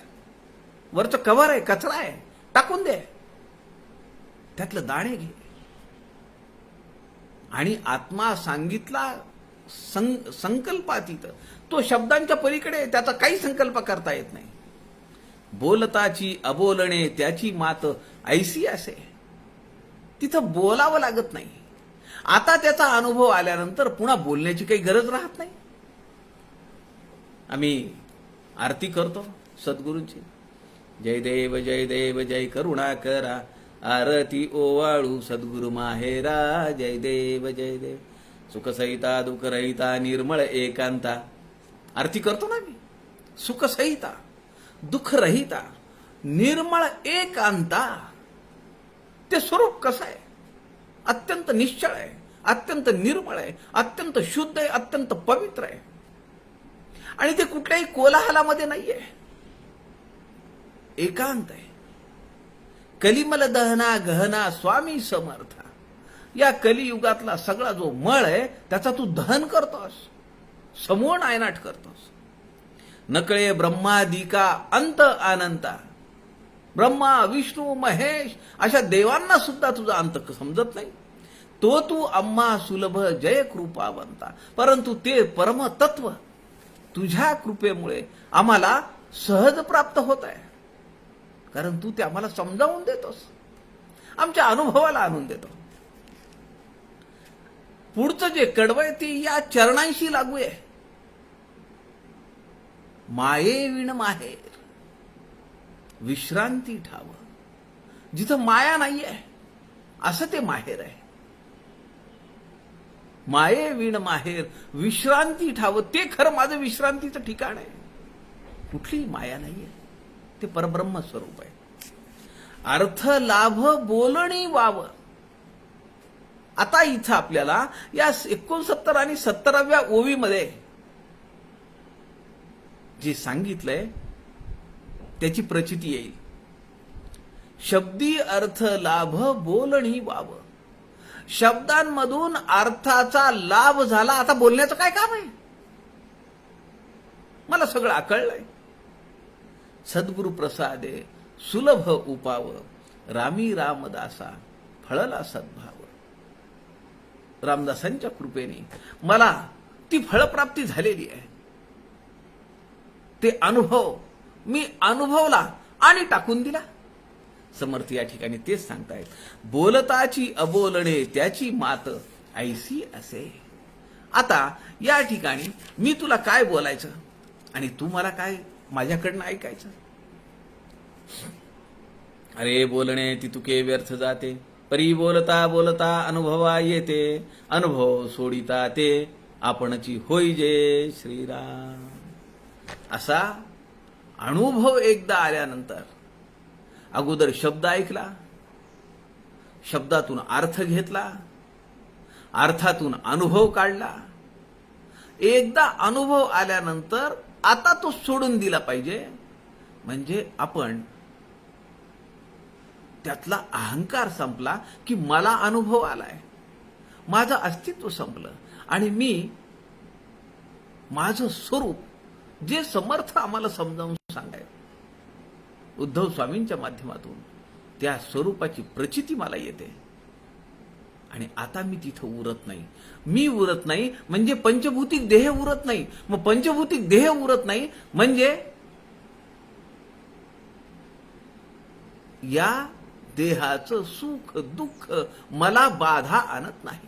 A: वरचं कव्हर आहे, कचरा आहे, टाकून दे, त्यातलं दाणे घे. आणि आत्मा सांगितला संकल्पातीत, तो शब्दांच्या पलीकडे, त्याचा काही संकल्प करता येत नाही. बोलताची अबोलणे त्याची मात ऐसी असे. तिथं बोलावं लागत नाही. आता त्याचा अनुभव आल्यानंतर पुन्हा बोलण्याची काही गरज राहत नाही. आम्ही आरती करतो सद्गुरूंची, जय देव जय देव जय करुणाकरा, आरती ओवाळू सद्गुरु माहेरा. जय देव जय देव, सुखसहिता दुःखरहिता निर्मळ एकांता. आरती करतो ना मी, सुखसहिता दुःखरहिता निर्मळ एकांता. ते स्वरूप कसं आहे? अत्यंत निश्चळ आहे, अत्यंत निर्मळ आहे, अत्यंत शुद्ध आहे, अत्यंत पवित्र आहे. आणि ते कुठल्याही कोलाहलामध्ये नाहीये, एकांत आहे. कलिमल दहना गहना स्वामी समर्था. या कलियुगातला सगळा जो मळ आहे त्याचा तू दहन करतोस, समूळ नायनाट करतोस. नकळे ब्रह्मादिका अंत अनंता. ब्रह्मा विष्णू महेश अशा देवांना सुद्धा तुझा अंत समजत नाही. तो तू अम्मा सुलभ जय कृपावंता. परंतु ते परमतत्व तुझ्या कृपेमुळे आम्हाला सहज प्राप्त होत आहे, कारण तू ते आम्हाला समजावून देतोस, आमच्या अनुभवाला आणून देतो. पुढचं जे कडवं ते या चरणांशी लागू आहे. माये विण माहेर विश्रांती ठाव. जिथं माया नाहीये असं ते माहेर आहे. माये विण माहेर विश्रांती ठाव. ते खरं माझं विश्रांतीचं ठिकाण आहे. कुठलीही माया नाहीये, ते परब्रह्म स्वरूप आहे. अर्थ लाभ बोलणी वाव. आता इथं आपल्याला या 69 आणि 70व्या ओवीमध्ये जे सांगितलंय त्याची प्रचिती येईल. शब्दी अर्थ लाभ बोलणी वाव. शब्दांमधून अर्थाचा लाभ झाला. आता बोलण्याचं काय काम आहे? मला सगळं आकळलंय. सद्गुरु प्रसादे सुलभ उपाव, रामी रामदासा फळला सद्भाव. रामदासांच्या कृपेने मला ती फळप्राप्ती झालेली आहे. ते अनुभव मी अनुभवला आणि टाकून दिला. समर्थ या ठिकाणी तेच सांगतायत. बोलताची अबोलणे त्याची मात ऐसी असे. आता या ठिकाणी मी तुला काय बोलायचं आणि तू मला काय माझ्याकडनं ऐकायचं. अरे बोलणे तितुके व्यर्थ जाते, परी बोलता बोलता अनुभवा येते, अनुभव सोडिता ते आपणची होई जे श्रीराम. असा अनुभव एकदा आल्यानंतर अगोदर शब्द ऐकला, शब्दातून अर्थ घेतला, अर्थातून अनुभव काढला. एकदा अनुभव आल्यानंतर आता तो सोडून दिला पाहिजे. म्हणजे आपण त्यातला अहंकार संपला की मला अनुभव आलाय, माझं अस्तित्व संपलं आणि मी माझं स्वरूप जे समर्थ आम्हाला समजावून सांगाय उद्धव स्वामींच्या माध्यमातून त्या स्वरूपाची प्रचिती मला येते. आणि आता मी तिथं उरत नाही. मी उरत नाही म्हणजे पंचभौतिक देह उरत नाही. मग पंचभौतिक देह उरत नाही म्हणजे या देहाचं सुख दुःख मला बाधा आणत नाही.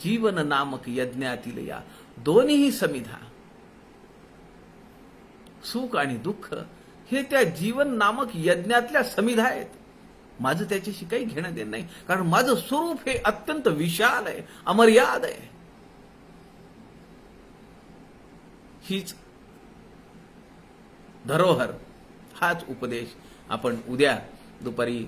A: जीवन नामक यज्ञातील या दोन्ही समिधा, सुख आणि दुःख, हे त्या जीवन नामक यज्ञातल्या समिधा आहेत. माझं त्याच्याशी काही घेणं देणं नाही, कारण माझं स्वरूप हे अत्यंत विशाल आहे, अमर्याद आहे. हीच धरोहर, हाच उपदेश आपण उद्या दुपारी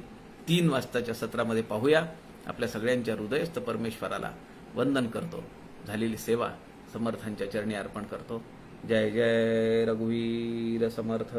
A: 3 वाजताच्या सत्रामध्ये पाहूया. आपल्या सगळ्यांच्या हृदयस्थ परमेश्वराला वंदन करतो. झालेली सेवा समर्थांच्या चरणी अर्पण करतो. जय जय रघुवीर समर्थ.